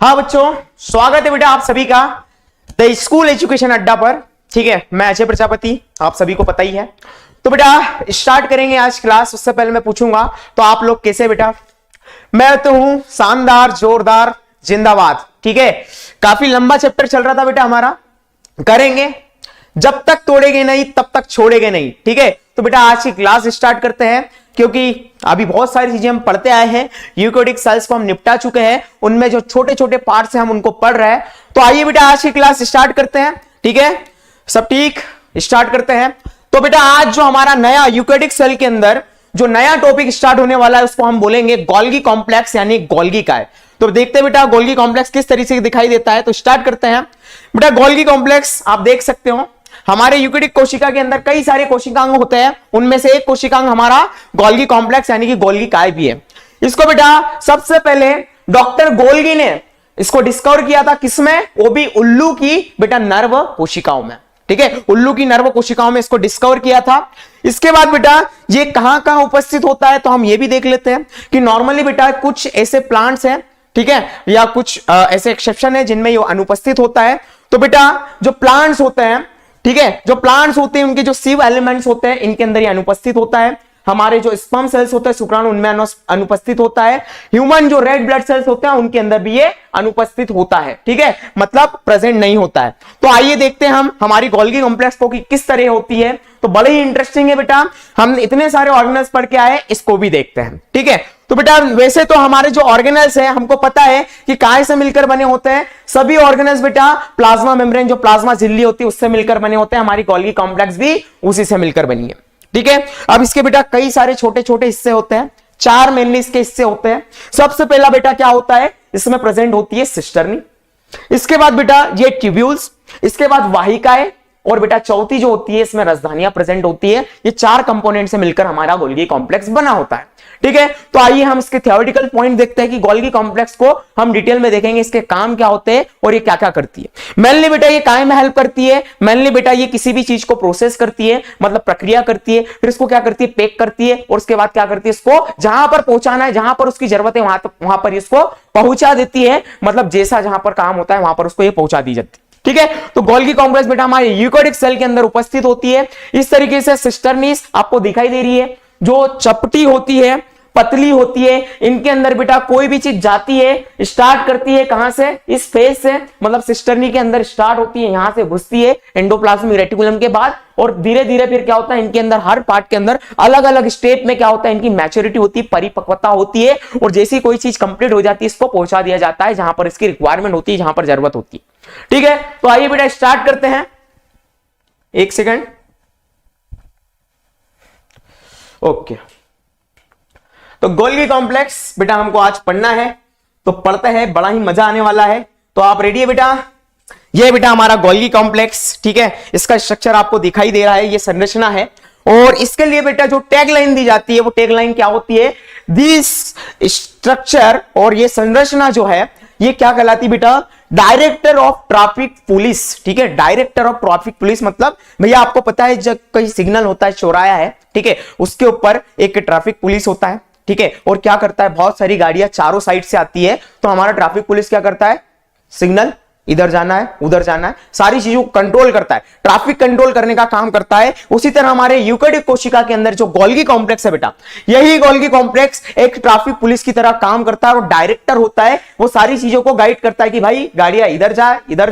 हाँ बच्चों, स्वागत है बेटा आप सभी का द स्कूल एजुकेशन अड्डा पर। ठीक है, मैं अजय प्रजापति, आप सभी को पता ही है। तो बेटा स्टार्ट करेंगे आज क्लास। उससे पहले मैं पूछूंगा तो आप लोग कैसे बेटा? मैं तो हूं शानदार, जोरदार, जिंदाबाद। ठीक है, काफी लंबा चैप्टर चल रहा था बेटा हमारा, करेंगे जब तक तोड़ेंगे नहीं तब तक छोड़ेंगे नहीं। ठीक है, तो बेटा आज की क्लास स्टार्ट करते हैं, क्योंकि अभी बहुत सारी चीजें हम पढ़ते आए हैं। यूकेरियोटिक सेल्स को हम निपटा चुके हैं, उनमें जो छोटे छोटे पार्ट्स हैं हम उनको पढ़ रहे हैं। तो आइए बेटा आज की क्लास स्टार्ट करते हैं। ठीक है, सब ठीक, स्टार्ट करते हैं। तो बेटा आज जो हमारा नया यूकेरियोटिक सेल के अंदर जो नया टॉपिक स्टार्ट होने वाला है उसको हम बोलेंगे गोल्गी कॉम्प्लेक्स, यानी गोल्गी काय। तो देखते हैं बेटा गोल्गी कॉम्प्लेक्स किस तरीके से दिखाई देता है। तो स्टार्ट करते हैं बेटा। गोल्गी कॉम्प्लेक्स आप देख सकते हो, हमारे यूकेरियोटिक कोशिका के अंदर कई सारे कोशिकांग होते हैं, उनमें से एक कोशिकांग हमारा गोल्गी कॉम्प्लेक्स यानी कि गोल्गी काय भी है। इसको बेटा सबसे पहले डॉक्टर गोल्गी ने इसको डिस्कवर किया था, किसमें? वो भी उल्लू की बेटा नर्व कोशिकाओं में। ठीक है, उल्लू की नर्व कोशिकाओं में इसको डिस्कवर किया था। इसके बाद बेटा ये कहां कहां उपस्थित होता है तो हम ये भी देख लेते हैं कि नॉर्मली बेटा कुछ ऐसे प्लांट्स हैं, ठीक है, या कुछ ऐसे एक्सेप्शन है जिनमें ये अनुपस्थित होता है। तो बेटा जो प्लांट्स होते हैं, ठीक है, जो प्लांट्स होते हैं उनके जो सिव एलिमेंट्स होते हैं इनके अंदर ये अनुपस्थित होता है। हमारे जो स्पर्म सेल्स होते हैं शुक्राणु उनमें अनुपस्थित होता है। ह्यूमन जो रेड ब्लड सेल्स होते हैं उनके अंदर भी ये अनुपस्थित होता है। ठीक है, मतलब प्रेजेंट नहीं होता है। तो आइए देखते हैं हम हमारी गोल्गी कॉम्प्लेक्स को कि किस तरह होती है। तो बड़े ही इंटरेस्टिंग है बेटा, हम इतने सारे ऑर्गेनल्स पढ़ के आए, इसको भी देखते हैं। ठीक है, तो बेटा वैसे तो हमारे जो ऑर्गेनल्स हैं हमको पता है कि काय से मिलकर बने होते हैं। सभी ऑर्गेनल्स बेटा प्लाज्मा मेम्ब्रेन, जो प्लाज्मा झिल्ली होती है उससे मिलकर बने होते हैं। हमारी गोल्गी कॉम्प्लेक्स भी उसी से मिलकर बनी है। ठीक है, अब इसके बेटा कई सारे छोटे छोटे हिस्से होते हैं, 4 मेनली इसके हिस्से होते हैं। सबसे पहला बेटा क्या होता है, इसमें प्रेजेंट होती है सिस्टर्नी। इसके बाद बेटा ये ट्यूब्यूल्स, इसके बाद वाहिकाएं, और बेटा चौथी जो होती है इसमें राजधानियां प्रेजेंट होती है। ये 4 कंपोनेंट से मिलकर हमारा गोल्गी कॉम्प्लेक्स बना होता है। ठीक है, तो आइए हम इसके थ्योरेटिकल पॉइंट देखते हैं कि गोल्गी कॉम्प्लेक्स को हम डिटेल में देखेंगे, इसके काम क्या होते हैं और ये क्या क्या करती है। मेनली बेटा ये काय में हेल्प करती है, मेनली बेटा ये किसी भी चीज को प्रोसेस करती है, मतलब प्रक्रिया करती है, फिर इसको क्या करती है, पैक करती है, और उसके बाद क्या करती है, इसको जहां पर पहुंचाना है, जहां पर उसकी जरूरत है वहां पर इसको पहुंचा देती है। मतलब जैसा जहां पर काम होता है वहां पर उसको ये पहुंचा दी जाती है। ठीक है, तो गोल्गी कॉम्प्लेक्स बेटा हमारे यूकेरियोटिक सेल के अंदर उपस्थित होती है। इस तरीके से सिस्टर्नीस आपको दिखाई दे रही है, जो चपटी होती है, पतली होती है। इनके अंदर बेटा कोई भी चीज जाती है, स्टार्ट करती है कहां से, इस फेज से, मतलब सिस्टर्नी के अंदर स्टार्ट होती है, यहां से घुसती है एंडोप्लाज्मिक रेटिकुलम के बाद, और धीरे धीरे फिर क्या होता है, इनके अंदर हर पार्ट के अंदर अलग अलग स्टेप में क्या होता है, इनकी मैच्योरिटी होती है, परिपक्वता होती है, और जैसी कोई चीज कंप्लीट हो जाती है इसको पहुंचा दिया जाता है जहां पर इसकी रिक्वायरमेंट होती है, जहां पर जरूरत होती है। ठीक है, तो आइए बेटा स्टार्ट करते हैं। एक सेकंड, ओके। तो गोल्गी कॉम्प्लेक्स बेटा हमको आज पढ़ना है, तो पढ़ते हैं, बड़ा ही मजा आने वाला है। तो आप रेडी है बेटा? ये बेटा हमारा गोल्गी कॉम्प्लेक्स, ठीक है, इसका स्ट्रक्चर आपको दिखाई दे रहा है, ये संरचना है। और इसके लिए बेटा जो टैग लाइन दी जाती है वो टैग लाइन क्या होती है, दिस स्ट्रक्चर, और ये संरचना जो है ये क्या कहलाती है बेटा, डायरेक्टर ऑफ ट्रैफिक पुलिस। ठीक है, डायरेक्टर ऑफ ट्रैफिक पुलिस मतलब भैया आपको पता है जब कोई सिग्नल होता है, चौराया है, ठीक है, उसके ऊपर एक ट्रैफिक पुलिस होता है। ठीक है, और क्या करता है, बहुत सारी गाड़ियां चारों साइड से आती है, तो हमारा ट्रैफिक पुलिस क्या करता है, सिग्नल इधर जाना है, उधर जाना है, सारी चीजों को कंट्रोल करता है, ट्रैफिक कंट्रोल करने का काम करता है। उसी तरह हमारे यूकेरियोटिक कोशिका के अंदर जो गोल्गी कॉम्प्लेक्स है बेटा, यही गोल्गी कॉम्प्लेक्स एक ट्रैफिक पुलिस की तरह काम करता है, और डायरेक्टर होता है, वो सारी चीजों को गाइड करता है कि भाई गाड़ियां इधर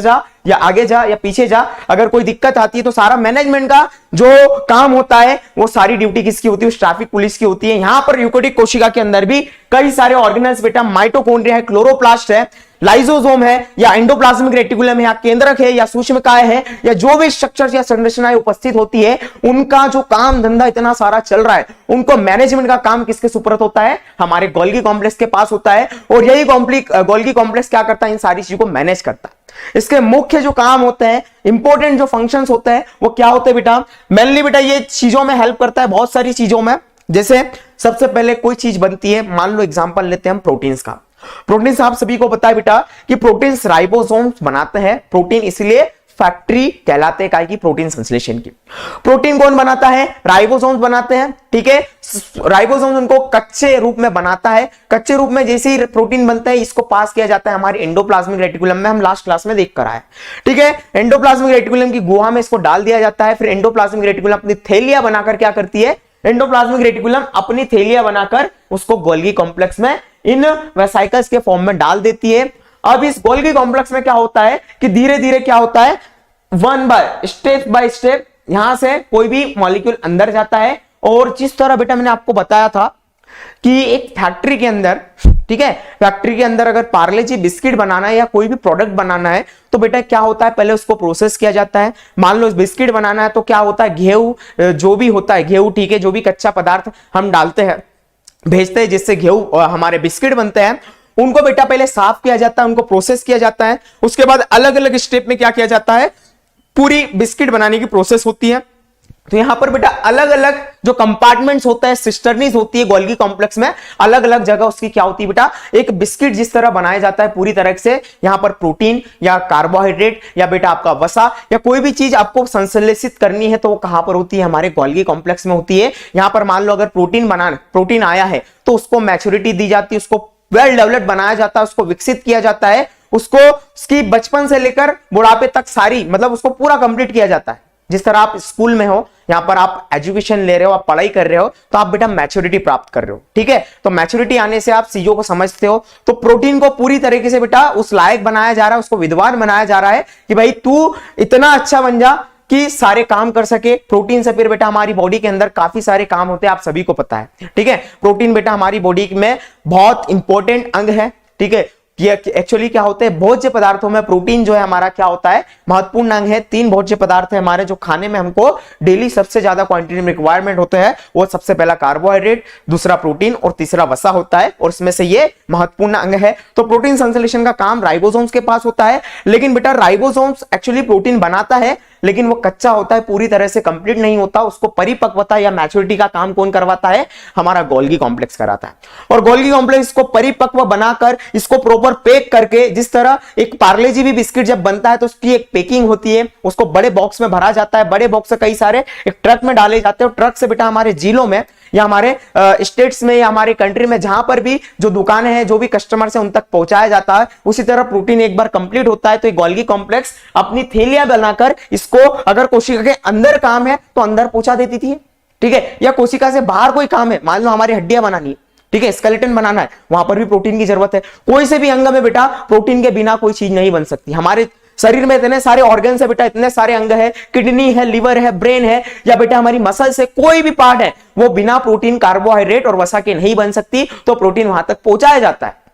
जा, या आगे जा या पीछे जा। अगर कोई दिक्कत आती है तो सारा मैनेजमेंट का जो काम होता है वो सारी ड्यूटी किसकी होती है, उस ट्रैफिक पुलिस की होती है। यहां पर यूकेरियोटिक कोशिका के अंदर भी कई सारे ऑर्गेनल्स बेटा, माइटोकॉन्ड्रिया है, क्लोरोप्लास्ट है, लाइसोसोम है, या एंडोप्लाज्मिक रेटिकुलम है, या केंद्रक है, या सूक्ष्मकाय है, या जो भी स्ट्रक्चर या संरचनाएं उपस्थित होती है, उनका जो काम धंधा इतना सारा चल रहा है, उनको मैनेजमेंट का काम किसके सुपुर्द होता है, हमारे गोल्गी कॉम्प्लेक्स के पास होता है। और यही गोल्गी कॉम्प्लेक्स क्या करता है, इन सारी चीजों को मैनेज करता है। इसके मुख्य जो काम होते हैं, इंपॉर्टेंट जो फंक्शंस होते हैं, वो क्या होते हैं बेटा, मेनली बेटा ये चीजों में हेल्प करता है, बहुत सारी चीजों में। जैसे सबसे पहले कोई चीज बनती है, मान लो एग्जांपल लेते हैं हम प्रोटीन्स का। प्रोटीन्स आप सभी को पता है बेटा कि प्रोटीन्स राइबोसोम्स बनाते हैं। प्रोटीन इसलिए फैक्ट्री कहलाते हैं, की प्रोटीन संश्लेषण की। प्रोटीन कौन बनाता है? राइबोसोम्स बनाते हैं, ठीक है। राइबोसोम्स उनको कच्चे रूप में बनाता है। कच्चे रूप में जैसे ही प्रोटीन बनता है, इसको पास किया जाता है हमारे एंडोप्लाज्मिक रेटिकुलम में, हम लास्ट क्लास में देख कर आए, ठीक है। एंडोप्लाज्मिक रेटिकुलम की गुहा में इसको डाल दिया जाता है। फिर एंडोप्लाज्मिक रेटिकुलम अपनी थैलियां बनाकर क्या करती है? एंडोप्लाज्मिक रेटिकुलम अपनी थैलियां बनाकर उसको गोल्गी कॉम्प्लेक्स में इन वेसाइकल्स के फॉर्म में डाल देती है। अब इस गोल्गी कॉम्प्लेक्स में क्या होता है कि धीरे धीरे क्या होता है, स्टेप बाय स्टेप यहां से कोई भी मॉलिक्यूल अंदर जाता है। और जिस तरह बेटा मैंने आपको बताया था कि एक फैक्ट्री के अंदर, ठीक है, फैक्ट्री के अंदर अगर पार्ले जी बिस्किट बनाना है या कोई भी प्रोडक्ट बनाना है तो बेटा क्या होता है, पहले उसको प्रोसेस किया जाता है। मान लो बिस्किट बनाना है तो क्या होता है, गेहूं जो भी होता है, गेहूं, ठीक है, जो भी कच्चा पदार्थ हम डालते हैं, भेजते हैं, जिससे गेहूं हमारे बिस्किट बनते हैं, उनको बेटा पहले साफ किया जाता है, उनको प्रोसेस किया जाता है। उसके बाद अलग अलग स्टेप में क्या किया जाता है, पूरी बिस्किट बनाने की प्रोसेस होती है। तो यहां पर बेटा अलग अलग जो कंपार्टमेंट्स होता है, सिस्टर्नीज होती है गोल्गी कॉम्प्लेक्स में, अलग अलग जगह उसकी क्या होती है बेटा, एक बिस्किट जिस तरह बनाया जाता है पूरी तरह से, यहां पर प्रोटीन या कार्बोहाइड्रेट या बेटा आपका वसा या कोई भी चीज आपको संश्लेषित करनी है तो वो कहां पर होती है, हमारे गोल्गी कॉम्प्लेक्स में होती है। यहां पर मान लो अगर प्रोटीन आया है तो उसको मैच्योरिटी दी जाती है, उसको वेल डेवलप्ड बनाया जाता है, उसको विकसित किया जाता है, उसको उसकी बचपन से लेकर बुढ़ापे तक सारी, मतलब उसको पूरा कंप्लीट किया जाता है। जिस तरह आप स्कूल में हो, यहां पर आप एजुकेशन ले रहे हो, आप पढ़ाई कर रहे हो, तो आप बेटा मैच्योरिटी प्राप्त कर रहे हो, ठीक है। तो मैच्योरिटी आने से आप चीजों को समझते हो। तो प्रोटीन को पूरी तरीके से बेटा उस लायक बनाया जा रहा है, उसको विद्वान बनाया जा रहा है कि भाई तू इतना अच्छा बन जा कि सारे काम कर सके। प्रोटीन से फिर बेटा हमारी बॉडी के अंदर काफी सारे काम होते हैं, आप सभी को पता है, ठीक है। प्रोटीन बेटा हमारी बॉडी में बहुत इंपॉर्टेंट अंग है, ठीक है। एक्चुअली क्या होता है, भोज्य पदार्थों में प्रोटीन जो है हमारा क्या होता है, महत्वपूर्ण अंग है। 3 भोज्य पदार्थ है हमारे जो खाने में हमको डेली सबसे ज्यादा क्वांटिटी में रिक्वायरमेंट होते हैं। वो सबसे पहला कार्बोहाइड्रेट, दूसरा प्रोटीन और तीसरा वसा होता है, और इसमें से ये महत्वपूर्ण अंग है। तो प्रोटीन संश्लेषण का काम राइबोसोम्स के पास होता है। लेकिन बेटा राइबोसोम्स एक्चुअली प्रोटीन बनाता है, लेकिन वो कच्चा होता है, पूरी तरह से कंप्लीट नहीं होता। उसको परिपक्वता या मैच्योरिटी का काम कौन करवाता है, हमारा गोल्गी कॉम्प्लेक्स कराता है। और गोल्गी कॉम्प्लेक्स को परिपक्व बनाकर इसको प्रॉपर पैक करके, जिस तरह एक पार्ले जी भी बिस्किट जब बनता है तो उसकी एक पैकिंग होती है, उसको बड़े बॉक्स में भरा जाता है, बड़े बॉक्स से कई सारे एक ट्रक में डाले जाते हैं। ट्रक से बेटा हमारे जिलों में या हमारे स्टेट्स में या हमारे कंट्री में जहां पर भी जो दुकानें हैं, जो भी कस्टमर्स हैं, उन तक पहुंचाया जाता है। उसी तरह प्रोटीन एक बार कंप्लीट होता है तो गोल्गी कॉम्प्लेक्स अपनी थैलियां बनाकर इसको, अगर कोशिका के अंदर काम है तो अंदर पहुंचा देती थी, ठीक है, या कोशिका से बाहर कोई काम है, मान लो हमारी हड्डियां बनानी है, ठीक है, स्केलेटन बनाना है, वहां पर भी प्रोटीन की जरूरत है। कोई से भी अंग में बेटा प्रोटीन के बिना कोई चीज नहीं बन सकती। हमारे शरीर में इतने सारे ऑर्गन्स है बेटा, इतने सारे अंग है, किडनी है, लिवर है, ब्रेन है, या बेटा हमारी मसल्स है, कोई भी पार्ट है वो बिना प्रोटीन, कार्बोहाइड्रेट और वसा के नहीं बन सकती। तो प्रोटीन वहां तक पहुंचाया जाता है।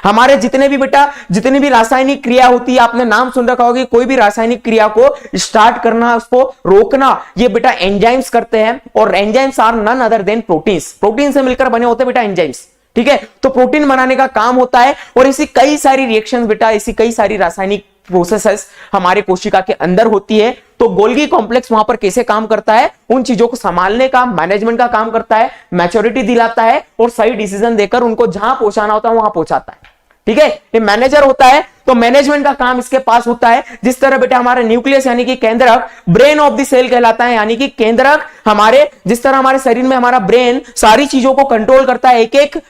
हमारे जितने भी बेटा, जितनी भी रासायनिक क्रिया होती है, आपने नाम सुन रखा होगा, कोई भी रासायनिक क्रिया को स्टार्ट करना, उसको रोकना, ये बेटा एंजाइम्स करते हैं। और enzymes are none other than proteins. Protein से मिलकर बने होते हैं बेटा एंजाइम्स, ठीक है। तो प्रोटीन बनाने का काम होता है। और ऐसी कई सारी रिएक्शंस बेटा, ऐसी कई सारी रासायनिक प्रोसेसेस हमारे कोशिका के अंदर होती है। तो गोल्गी कॉम्प्लेक्स वहां पर कैसे काम करता है, उन चीजों को संभालने का, मैनेजमेंट का काम करता है, मैच्योरिटी दिलाता है और सही डिसीजन देकर उनको जहां पहुंचाना होता है वहां पहुंचाता है, ठीक है। ये मैनेजर होता है, तो मैनेजमेंट का काम इसके पास होता है। जिस तरह बेटा हमारा न्यूक्लियस यानी कि केंद्रक ब्रेन ऑफ द सेल कहलाता है, यानी कि केंद्रक हमारे, जिस तरह हमारे शरीर में हमारा ब्रेन सारी चीजों को कंट्रोल करता है, एक एक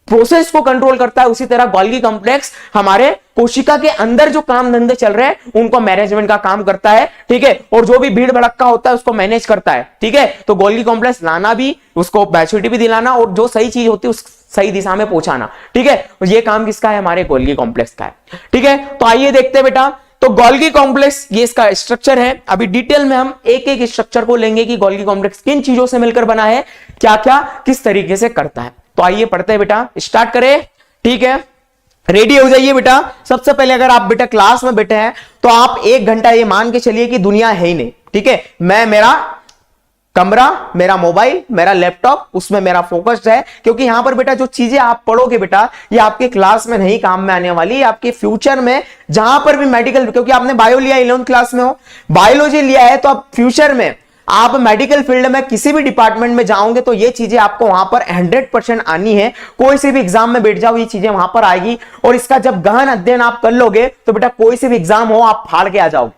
प्रोसेस को कंट्रोल करता है, उसी तरह गोल्गी कॉम्प्लेक्स हमारे कोशिका के अंदर जो काम धंधे चल रहे हैं उनको मैनेजमेंट का काम करता है, ठीक है। और जो भी भीड़ भड़क्का होता है उसको मैनेज करता है, ठीक है। तो गोल्गी कॉम्प्लेक्स लाना भी, उसको मैच्योरिटी भी दिलाना और जो सही चीज होती है उस सही दिशा में पहुंचाना, ठीक है। ये काम किसका है, हमारे गोल्गी कॉम्प्लेक्स का है, ठीक है। तो आइए देखते हैं बेटा, तो गोल्गी कॉम्प्लेक्स ये इसका स्ट्रक्चर है। अभी डिटेल में हम एक एक स्ट्रक्चर को लेंगे कि गोल्गी कॉम्प्लेक्स किन चीजों से मिलकर बना है, क्या क्या किस तरीके से करता है। तो आइए पढ़ते हैं बेटा, स्टार्ट करें, ठीक है। रेडी हो जाइए बेटा। सबसे पहले अगर आप बेटा क्लास में बैठे हैं तो आप 1 घंटा ये मान के चलिए कि दुनिया है ही नहीं, ठीक है। मैं, मेरा कमरा, मेरा मोबाइल, मेरा लैपटॉप, उसमें मेरा फोकस्ड है, क्योंकि यहां पर बेटा जो चीजें आप पढ़ोगे बेटा, ये आपके क्लास में नहीं काम में आने वाली, आपके फ्यूचर में जहां पर भी मेडिकल, क्योंकि आपने बायो लिया, 11th क्लास में हो, बायोलॉजी लिया है, तो आप फ्यूचर में आप मेडिकल फील्ड में किसी भी डिपार्टमेंट में जाओगे तो ये चीजें आपको वहां पर 100% आनी है। कोई से भी एग्जाम में बैठ जाओ, ये चीजें वहां पर आएगी। और इसका जब गहन अध्ययन आप कर लोगे तो बेटा कोई से भी एग्जाम हो आप फाड़ के आ जाओगे।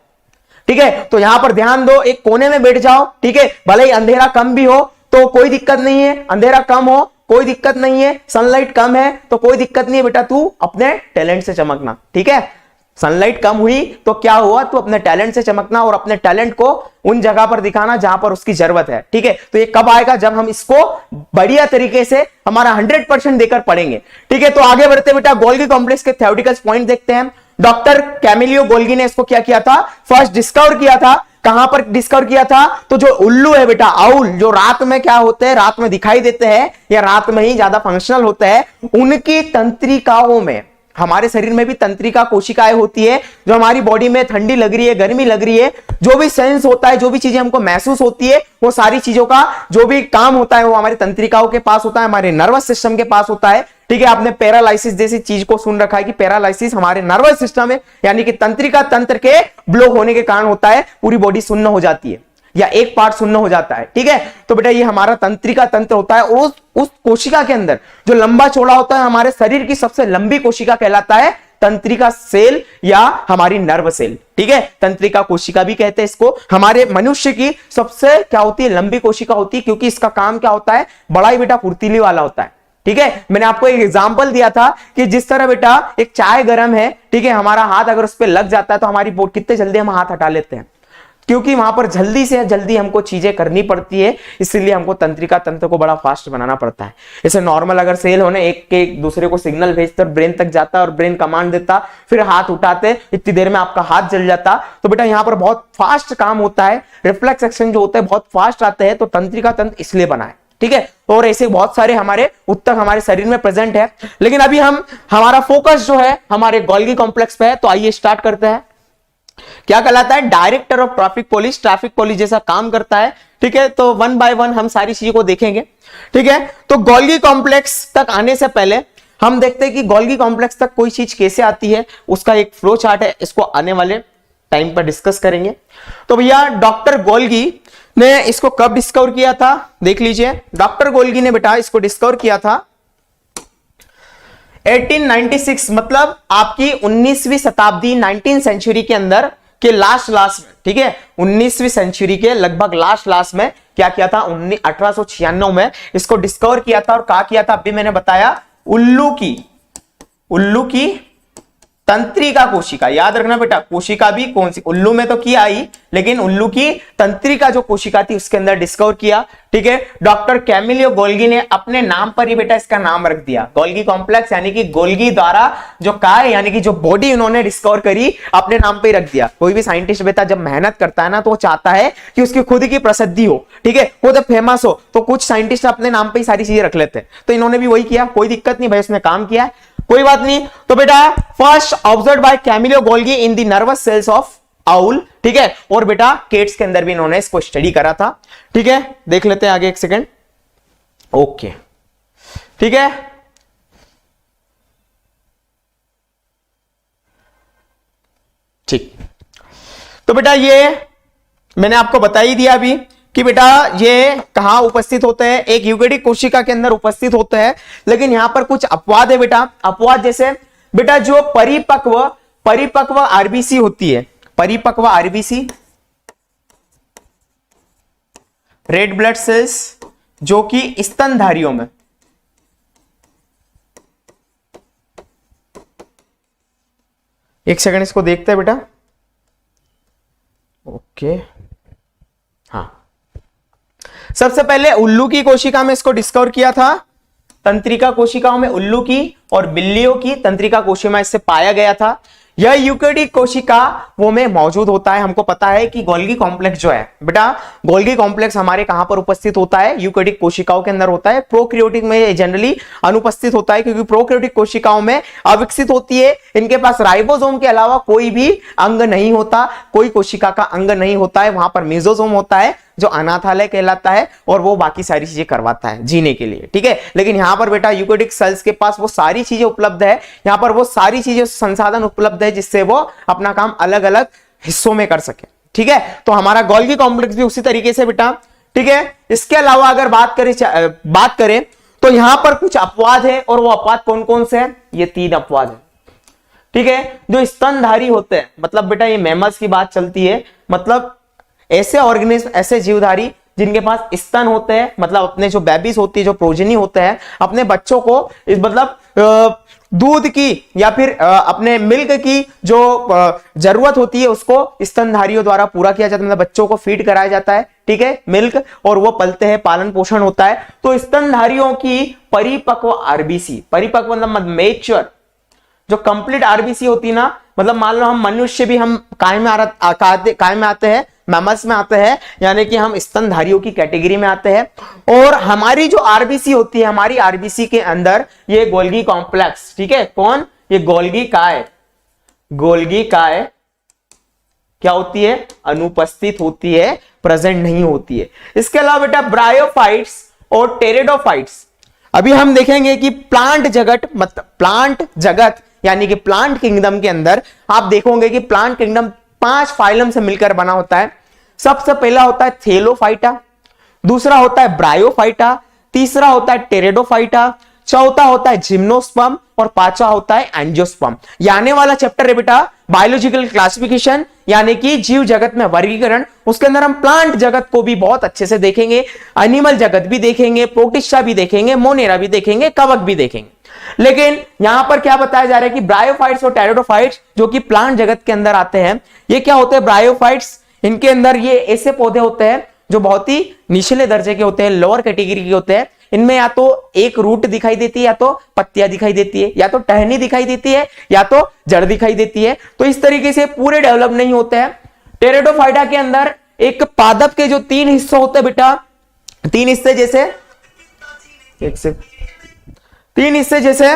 ठीक है। तो यहां पर ध्यान दो, एक कोने में बैठ जाओ, ठीक है, भले ही अंधेरा कम भी हो तो कोई दिक्कत नहीं है, अंधेरा कम हो कोई दिक्कत नहीं है, सनलाइट कम है तो कोई दिक्कत नहीं है बेटा, तू अपने टैलेंट से चमकना, ठीक है। सनलाइट कम हुई तो क्या हुआ, तू अपने टैलेंट से चमकना और अपने टैलेंट को उन जगह पर दिखाना जहां पर उसकी जरूरत है, ठीक है। तो ये कब आएगा, जब हम इसको बढ़िया तरीके से हमारा 100% देकर पढ़ेंगे, ठीक है। तो आगे बढ़ते बेटा गोल्गी कॉम्प्लेक्स के थ्योरेटिकल पॉइंट देखते हैं। डॉक्टर कैमिलियो गोल्गी ने इसको क्या किया था, फर्स्ट डिस्कवर किया था। कहां पर डिस्कवर किया था, तो जो उल्लू है बेटा, आउल, जो रात में क्या होते हैं, रात में दिखाई देते हैं या रात में ही ज्यादा फंक्शनल होते हैं, उनकी तंत्रिकाओं में, हमारे शरीर में भी तंत्रिका कोशिकाएं होती है, जो हमारी बॉडी में ठंडी लग रही है, गर्मी लग रही है, जो भी सेंस होता है, जो भी चीजें हमको महसूस होती है, वो सारी चीजों का जो भी काम होता है वो हमारी तंत्रिकाओं के पास होता है, हमारे नर्वस सिस्टम के पास होता है, ठीक है। आपने पैरालाइसिस जैसी चीज को सुन रखा है कि पैरालाइसिस हमारे नर्वस सिस्टम है, यानी कि तंत्रिका तंत्र के ब्लॉक होने के कारण होता है, पूरी बॉडी सुन्न हो जाती है या एक पार्ट सुन्न हो जाता है, ठीक है। तो बेटा ये हमारा तंत्रिका तंत्र होता है, और उस कोशिका के अंदर जो लंबा चौड़ा होता है, हमारे शरीर की सबसे लंबी कोशिका कहलाता है तंत्रिका सेल या हमारी नर्व सेल, ठीक है। तंत्रिका कोशिका भी कहते हैं इसको। हमारे मनुष्य की सबसे क्या होती है, लंबी कोशिका होती है, क्योंकि इसका काम क्या होता है, बड़ा ही बेटा फुर्तीली वाला होता है, ठीक है। मैंने आपको एक एग्जांपल दिया था कि जिस तरह बेटा एक चाय गर्म है, ठीक है, हमारा हाथ अगर उस पर लग जाता है तो हमारी बोट कितने जल्दी हम हाथ हटा लेते हैं, क्योंकि वहां पर जल्दी से जल्दी हमको चीजें करनी पड़ती है, इसलिए हमको तंत्रिका तंत्र को बड़ा फास्ट बनाना पड़ता है। जैसे नॉर्मल अगर सेल होने एक के एक दूसरे को सिग्नल भेजते और ब्रेन तक जाता और ब्रेन कमांड देता, फिर हाथ उठाते, इतनी देर में आपका हाथ जल जाता, तो बेटा यहाँ पर बहुत फास्ट काम होता है, रिफ्लेक्स एक्शन जो होता है बहुत फास्ट आते हैं, तो तंत्रिका तंत्र इसलिए बना है, ठीक है। और ऐसे बहुत सारे हमारे उत्तर हमारे शरीर में प्रेजेंट है, लेकिन अभी हमारा फोकस जो है हमारे गोल्गी कॉम्प्लेक्स पे है। तो आइए स्टार्ट करते हैं। क्या कहलाता है, director of traffic police, traffic police जैसा काम करता है, ठीक है। तो वन बाय वन हम सारी चीजों को देखेंगे, ठीक है। तो गोल्गी कॉम्प्लेक्स तक आने से पहले हम देखते हैं कि गोल्गी कॉम्प्लेक्स तक कोई चीज कैसे आती है, उसका एक फ्लो चार्ट है, इसको आने वाले टाइम पर डिस्कस करेंगे। तो भैया डॉक्टर गोल्गी ने इसको कब डिस्कवर किया था, देख लीजिए। डॉक्टर गोल्गी ने बेटा इसको डिस्कवर किया था 1896, मतलब आपकी 19वीं शताब्दी, 19th सेंचुरी के अंदर के लास्ट में, ठीक है, 19वीं सेंचुरी के लगभग लास्ट में क्या किया था, 1896 में इसको डिस्कवर किया था। और क्या किया था, अभी मैंने बताया, उल्लू की तंत्रिका कोशिका, याद रखना बेटा, कोशिका भी कौन सी, उल्लू में तो किया ही, लेकिन उल्लू की तंत्रिका जो कोशिका थी उसके अंदर डिस्कवर किया, ठीक है। डॉक्टर कैमिलियो गोल्गी ने अपने नाम पर ही बेटा इसका नाम रख दिया, गोल्गी कॉम्प्लेक्स, यानी कि गोल्गी द्वारा जो काय यानी कि जो बॉडी उन्होंने डिस्कवर करी अपने नाम पे ही रख दिया। कोई भी साइंटिस्ट बेटा जब मेहनत करता है ना, तो वो चाहता है कि उसकी खुद की प्रसिद्धि हो, ठीक है, खुद फेमस हो। तो कुछ साइंटिस्ट अपने नाम पे ही सारी चीजें रख लेते हैं, तो इन्होंने भी वही किया, कोई दिक्कत नहीं भाई, उसने काम किया, कोई बात नहीं। तो बेटा first observed by Camillo Golgi in the nervous cells of owl, ठीक है। और बेटा केट्स के अंदर भी इन्होंने इसको स्टडी करा था, ठीक है। देख लेते हैं आगे, एक सेकेंड, ओके, ठीक है। ठीक, तो बेटा ये मैंने आपको बता ही दिया अभी कि बेटा ये कहां उपस्थित होते हैं, एक यूकेरियोटिक कोशिका के अंदर उपस्थित होते हैं। लेकिन यहां पर कुछ अपवाद है बेटा, अपवाद जैसे बेटा जो परिपक्व आरबीसी होती है, परिपक्व आरबीसी, रेड ब्लड सेल्स, जो कि स्तनधारियों में, एक सेकंड इसको देखते हैं बेटा, ओके, हाँ। सबसे पहले उल्लू की कोशिका में इसको डिस्कवर किया था, तंत्रिका कोशिकाओं में उल्लू की और बिल्लियों की तंत्रिका कोशिका में इससे पाया गया था। यह यूकेरियोटिक कोशिका वो में मौजूद होता है। हमको पता है कि गोल्गी कॉम्प्लेक्स जो है बेटा, गोल्गी कॉम्प्लेक्स हमारे कहां पर उपस्थित होता है, यूकेरियोटिक कोशिकाओं के अंदर होता है। प्रोकैरियोटिक में जनरली अनुपस्थित होता है, क्योंकि प्रोकैरियोटिक कोशिकाओं में अविकसित होती है, इनके पास राइबोसोम के अलावा कोई भी अंग नहीं होता, कोई कोशिका का अंग नहीं होता है। वहां पर मेसोसोम होता है जो अनाथालय कहलाता है, और वो बाकी सारी चीजें करवाता है जीने के लिए, ठीक है। लेकिन यहां पर बेटा यूकेरियोटिक सेल्स के पास वो सारी चीजें उपलब्ध है, यहां पर वो सारी चीजें संसाधन उपलब्ध है जिससे वो अपना काम अलग अलग हिस्सों में कर सके, ठीक है। तो हमारा गोल्गी कॉम्प्लेक्स भी उसी तरीके से बेटा, ठीक है। इसके अलावा अगर बात करें तो यहां पर कुछ अपवाद है, और वो अपवाद कौन कौन से हैं, ये 3 अपवाद है, ठीक है। जो स्तनधारी होते हैं, मतलब बेटा ये मैमल्स की बात चलती है, मतलब ऐसे ऑर्गेनिज्म, ऐसे जीवधारी जिनके पास स्तन होते हैं, मतलब अपने जो बेबीज होती है, जो प्रोजेनी होते हैं, अपने बच्चों को इस मतलब दूध की या फिर अपने मिल्क की जो जरूरत होती है उसको स्तनधारियों द्वारा पूरा किया जाता है, मतलब बच्चों को फीड कराया जाता है, ठीक है, मिल्क, और वो पलते हैं, पालन पोषण होता है। तो स्तनधारियों की परिपक्व आरबीसी, परिपक्व मतलब मेच्योर, जो कंप्लीट आरबीसी होती है ना, मतलब मान लो हम मनुष्य भी हम काय में आते हैं, मैमल्स में आते हैं, यानी कि हम स्तनधारियों की कैटेगरी में आते हैं। और हमारी जो आरबीसी होती है, हमारी आरबीसी के अंदर ये गोल्गी कॉम्प्लेक्स, ठीक है, कौन, ये गोल्गी काय, गोल्गी काय क्या होती है, अनुपस्थित होती है, प्रेजेंट नहीं होती है। इसके अलावा बेटा ब्रायोफाइट्स और टेरिडोफाइट्स, अभी हम देखेंगे कि प्लांट जगत, मतलब प्लांट जगत यानी कि प्लांट किंगडम के अंदर आप देखोगे कि प्लांट किंगडम 5 फाइलम से मिलकर बना होता है। सबसे पहला होता है थेलोफाइटा, दूसरा होता है ब्रायोफाइटा, तीसरा होता है टेरिडोफाइटा, चौथा होता है जिम्नोस्पर्म और पांचवा होता है एंजियोस्पर्म। ये आने वाला चैप्टर है बेटा बायोलॉजिकल क्लासिफिकेशन, यानी कि जीव जगत में वर्गीकरण। उसके अंदर हम प्लांट जगत को भी बहुत अच्छे से देखेंगे, एनिमल जगत भी देखेंगे, प्रोटिस्टा भी देखेंगे, मोनेरा भी देखेंगे, कवक भी देखेंगे। लेकिन यहां पर क्या बताया जा रहा है कि ब्रायोफाइट्स और टेरिडोफाइट्स जो कि प्लांट जगत के अंदर आते हैं, ये क्या होते हैं, ब्रायोफाइट्स, इनके अंदर ये ऐसे पौधे होते हैं जो बहुत ही निचले दर्जे के होते हैं, लोअर कैटेगरी के होते हैं। इनमें या तो एक रूट दिखाई देती है, या तो पत्तियां दिखाई देती है, या तो टहनी दिखाई देती है, या तो जड़ दिखाई देती है। तो इस तरीके से पूरे डेवलप नहीं होते हैं। टेरिडोफाइटा के अंदर एक पादप के जो 3 हिस्से होते हैं बेटा, 3 हिस्से जैसे, तीन हिस्से जैसे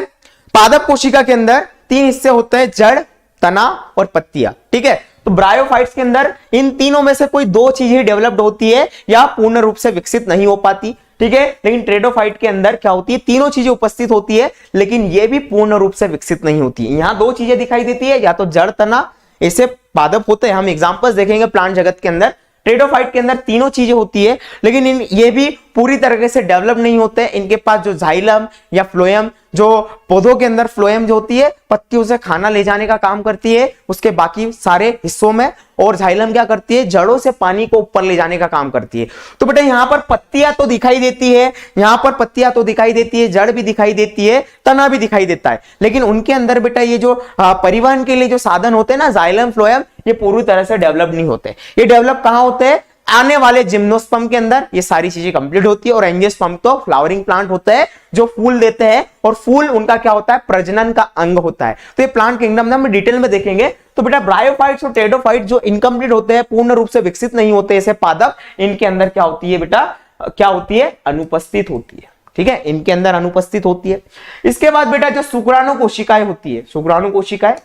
पादप कोशिका के अंदर 3 हिस्से होते हैं, जड़, तना और पत्तियां, ठीक है। तो ब्रायोफाइट्स के अंदर इन तीनों में से कोई 2 चीजें डेवलप्ड होती है या पूर्ण रूप से विकसित नहीं हो पाती, ठीक है। लेकिन टेरिडोफाइट के अंदर क्या होती है, तीनों चीजें उपस्थित होती है, लेकिन ये भी पूर्ण रूप से विकसित नहीं होती है। यहां 2 चीजें दिखाई देती है, या तो जड़, तना, ऐसे पादप होते हैं। हम एग्जांपल्स देखेंगे प्लांट जगत के अंदर। टेरिडोफाइट के अंदर तीनों चीजें होती है, लेकिन ये भी पूरी तरीके से डेवलप नहीं होते हैं। इनके पास जो जाइलम या फ्लोएम, जो पौधों के अंदर फ्लोएम जो होती है पत्तियों से खाना ले जाने का काम करती है उसके बाकी सारे हिस्सों में, और जाइलम क्या करती है, जड़ों से पानी को ऊपर ले जाने का काम करती है। तो बेटा यहां पर पत्तियां तो दिखाई देती है, यहां पर पत्तियां तो दिखाई देती है, जड़ भी दिखाई देती है, तना भी दिखाई देता है, लेकिन उनके अंदर बेटा ये जो परिवहन के लिए जो साधन होते हैं ना, जाइलम, फ्लोएम, ये पूरी तरह से डेवलप नहीं होते। ये डेवलप कहां होते हैं, आने वाले जिम्नोस्पर्म के अंदर ये सारी चीजें कंप्लीट होती है। और एंजियोस्पर्म तो फ्लावरिंग प्लांट होते हैं जो फूल देते हैं, और फूल उनका क्या होता है, प्रजनन का अंग होता है। तो ये प्लांट किंगडम में हम डिटेल में देखेंगे। तो बेटा ब्रायोफाइट्स और टेरिडोफाइट्स जो इनकम्प्लीट होते हैं, पूर्ण रूप से विकसित नहीं होते ऐसे पादप, इनके अंदर क्या होती है बेटा, क्या होती है, अनुपस्थित होती है, ठीक है, इनके अंदर अनुपस्थित होती है। इसके बाद बेटा जो शुक्राणु कोशिकाएं होती है, शुक्राणु कोशिकाएं,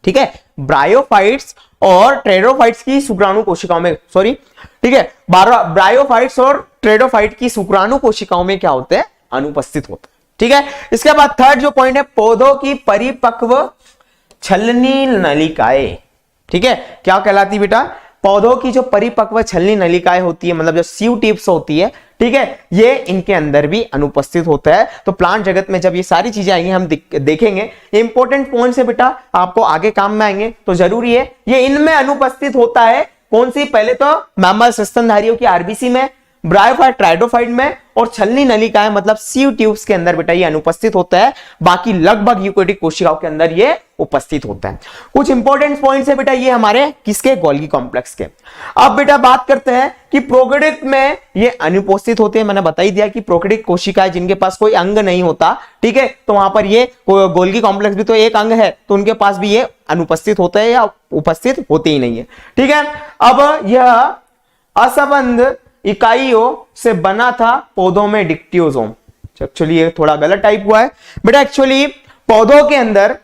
ठीक है, ब्रायोफाइट्स और टेरिडोफाइट्स की शुक्राणु कोशिकाओं में, सॉरी, ठीक है, ब्रायोफाइट्स और टेरिडोफाइट की शुक्राणु कोशिकाओं में क्या होते हैं, अनुपस्थित होते हैं, ठीक है। इसके बाद थर्ड जो पॉइंट है, पौधों की परिपक्व छलनी नलिकाएं, ठीक है, क्या कहलाती बेटा, पौधों की जो परिपक्व छलनी नलिकाएं होती है, मतलब जो सीव टिप्स होती है, ठीक है, ये इनके अंदर भी अनुपस्थित होता है। तो प्लांट जगत में जब ये सारी चीजें आएंगी हम देखेंगे, ये इंपॉर्टेंट पॉइंट्स है बेटा, आपको आगे काम में आएंगे, तो जरूरी है ये इनमें अनुपस्थित होता है। कौन सी, पहले तो मैमल्स, स्तनधारियों की आरबीसी में, ब्रायोफाइट, ट्राइडोफाइट में, और छलनी नलिकाएं मतलब सीव ट्यूब्स के अंदर बेटा ये अनुपस्थित होता है। बाकी लगभग यूकेरियोटिक कोशिकाओं के अंदर ये उपस्थित होता है। कुछ इंपॉर्टेंट पॉइंट्स है बेटा ये हमारे किसके, गोल्गी कॉम्प्लेक्स के। अब बेटा बात करते हैं कि प्रोकैरियोट में ये अनुपस्थित होते हैं। मैंने बता ही दिया कि प्रोकैरियोटिक कोशिकाएं जिनके पास कोई अंग नहीं होता, ठीक है, तो वहां पर ये गोल्गी कॉम्प्लेक्स भी तो एक अंग है, तो उनके पास भी ये अनुपस्थित होता है या उपस्थित होते ही नहीं है, ठीक है। अब यह असंबद्ध इकाइयों से बना था पौधों में डिक्टियोसोम। एक्चुअली ये थोड़ा गलत टाइप हुआ है बेटा, एक्चुअली पौधों के अंदर,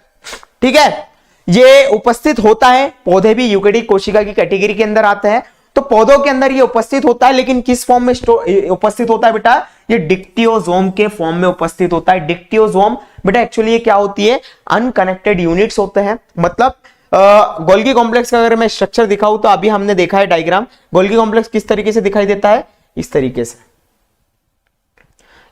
ठीक है, ये उपस्थित होता है, पौधे भी यूकेरियोटिक कोशिका की कैटेगरी के अंदर आते हैं, तो पौधों के अंदर ये उपस्थित होता है, लेकिन किस फॉर्म में उपस्थित होता है बेटा, ये डिक्टियोसोम के फॉर्म में उपस्थित होता है। डिक्टियोसोम बेटा एक्चुअली ये क्या होती है, अनकनेक्टेड यूनिट्स होते हैं। मतलब गोल्गी कॉम्प्लेक्स का अगर मैं स्ट्रक्चर दिखाऊं तो अभी हमने देखा है डायग्राम, गोल्गी कॉम्प्लेक्स किस तरीके से दिखाई देता है, इस तरीके से,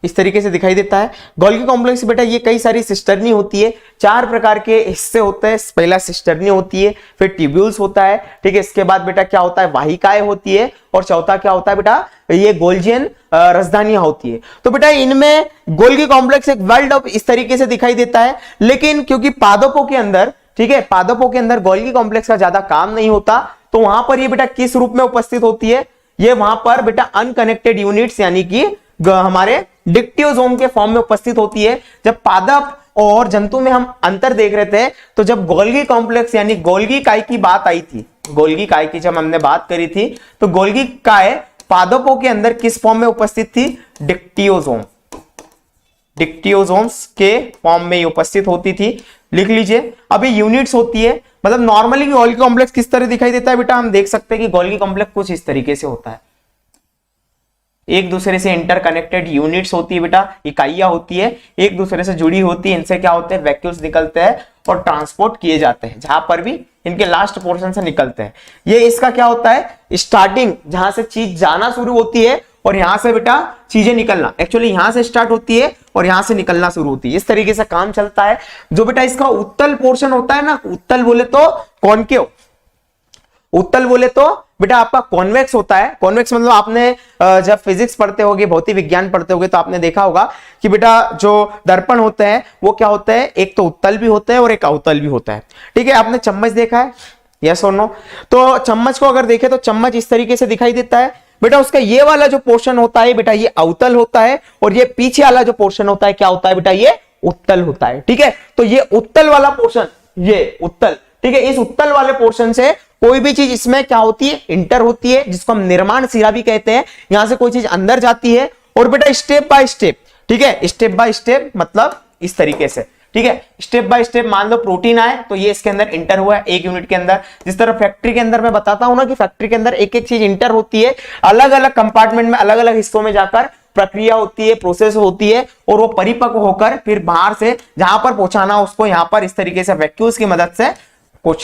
इस तरीके से दिखाई देता है। गोल्गी कॉम्प्लेक्स बेटा ये कई सारी सिस्टर्नी होती है, 4 प्रकार के हिस्से होते हैं। पहला सिस्टर्नी होती है, फिर ट्यूब्यूल्स होता है, ठीक है। इसके बाद बेटा क्या होता है, वाहिकाएं होती है, और चौथा क्या होता है बेटा, ये गोल्जियन राजधानियां होती है। तो बेटा इनमें गोल्गी कॉम्प्लेक्स एक वर्ल्ड ऑफ इस तरीके से दिखाई देता है, लेकिन क्योंकि पादपों के अंदर, ठीक है, पादपों के अंदर गोल्गी कॉम्प्लेक्स का ज्यादा काम नहीं होता, तो वहां पर ये बेटा किस रूप में उपस्थित होती है, ये वहां पर बेटा अनकनेक्टेड यूनिट्स यानी कि हमारे डिक्टियोसोम के फॉर्म में उपस्थित होती है। जब पादप और जंतु में हम अंतर देख रहे थे, तो जब गोल्गी कॉम्प्लेक्स यानी गोल्गी काय की बात आई थी, गोल्गी काय की जब हमने बात करी थी, तो गोल्गी काय पादपों के अंदर किस फॉर्म में उपस्थित थी, डिक्टियोसोम, डिक्टियोसोम्स के फॉर्म में उपस्थित होती थी। लिख लीजिए। अभी यूनिट्स होती है, मतलब नॉर्मली गोल्गी कॉम्प्लेक्स किस तरह दिखाई देता है बेटा, हम देख सकते हैं कि गोल्गी कॉम्प्लेक्स कुछ इस तरीके से होता है, एक दूसरे से इंटरकनेक्टेड यूनिट्स होती है बेटा, इकाइयां होती है, एक दूसरे से जुड़ी होती है, इनसे क्या होते हैं, वैक्यूल्स निकलते हैं और ट्रांसपोर्ट किए जाते हैं, जहां पर भी इनके लास्ट पोर्शन से निकलते हैं। ये इसका क्या होता है, स्टार्टिंग, जहां से चीज जाना शुरू होती है और यहां से बेटा चीजें निकलना, एक्चुअली यहां से स्टार्ट होती है और यहां से निकलना शुरू होती है। इस तरीके से काम चलता है। जो बेटा इसका उत्तल पोर्शन होता है ना, उत्तल बोले तो कॉनकेव, उत्तल बोले तो बेटा आपका कॉन्वेक्स होता है। कॉन्वेक्स मतलब आपने जब फिजिक्स पढ़ते होगे, भौतिक विज्ञान पढ़ते होगे, तो आपने देखा होगा कि बेटा जो दर्पण होते हैं वो क्या होते हैं, एक तो उत्तल भी होते हैं और एक अवतल भी होता है, ठीक है। आपने चम्मच देखा है, यस और नो? तो चम्मच को अगर देखें तो चम्मच इस तरीके से दिखाई देता है बेटा। उसका ये वाला जो पोर्शन होता है बेटा ये अवतल होता है, और ये पीछे वाला जो पोर्शन होता है क्या होता है बेटा, ये उत्तल होता है, ठीक है। तो ये उत्तल वाला पोर्शन, ये उत्तल, ठीक है, इस उत्तल वाले पोर्शन से कोई भी चीज इसमें क्या होती है, इंटर होती है, जिसको हम निर्माण शिरा भी कहते हैं। यहां से कोई चीज अंदर जाती है और बेटा स्टेप बाय स्टेप, ठीक है, स्टेप बाय स्टेप मतलब इस तरीके से, ठीक है, स्टेप बाय स्टेप। मान लो प्रोटीन आए तो ये इसके अंदर इंटर हुआ है एक यूनिट के अंदर। जिस तरह फैक्ट्री के अंदर मैं बताता हूं ना कि फैक्ट्री के अंदर एक एक चीज इंटर होती है, अलग अलग कंपार्टमेंट में अलग अलग हिस्सों में जाकर प्रक्रिया होती है, प्रोसेस होती है, और वो परिपक्व होकर फिर बाहर से जहां पर पहुंचाना उसको यहां पर इस तरीके से वैक्यूल्स की मदद से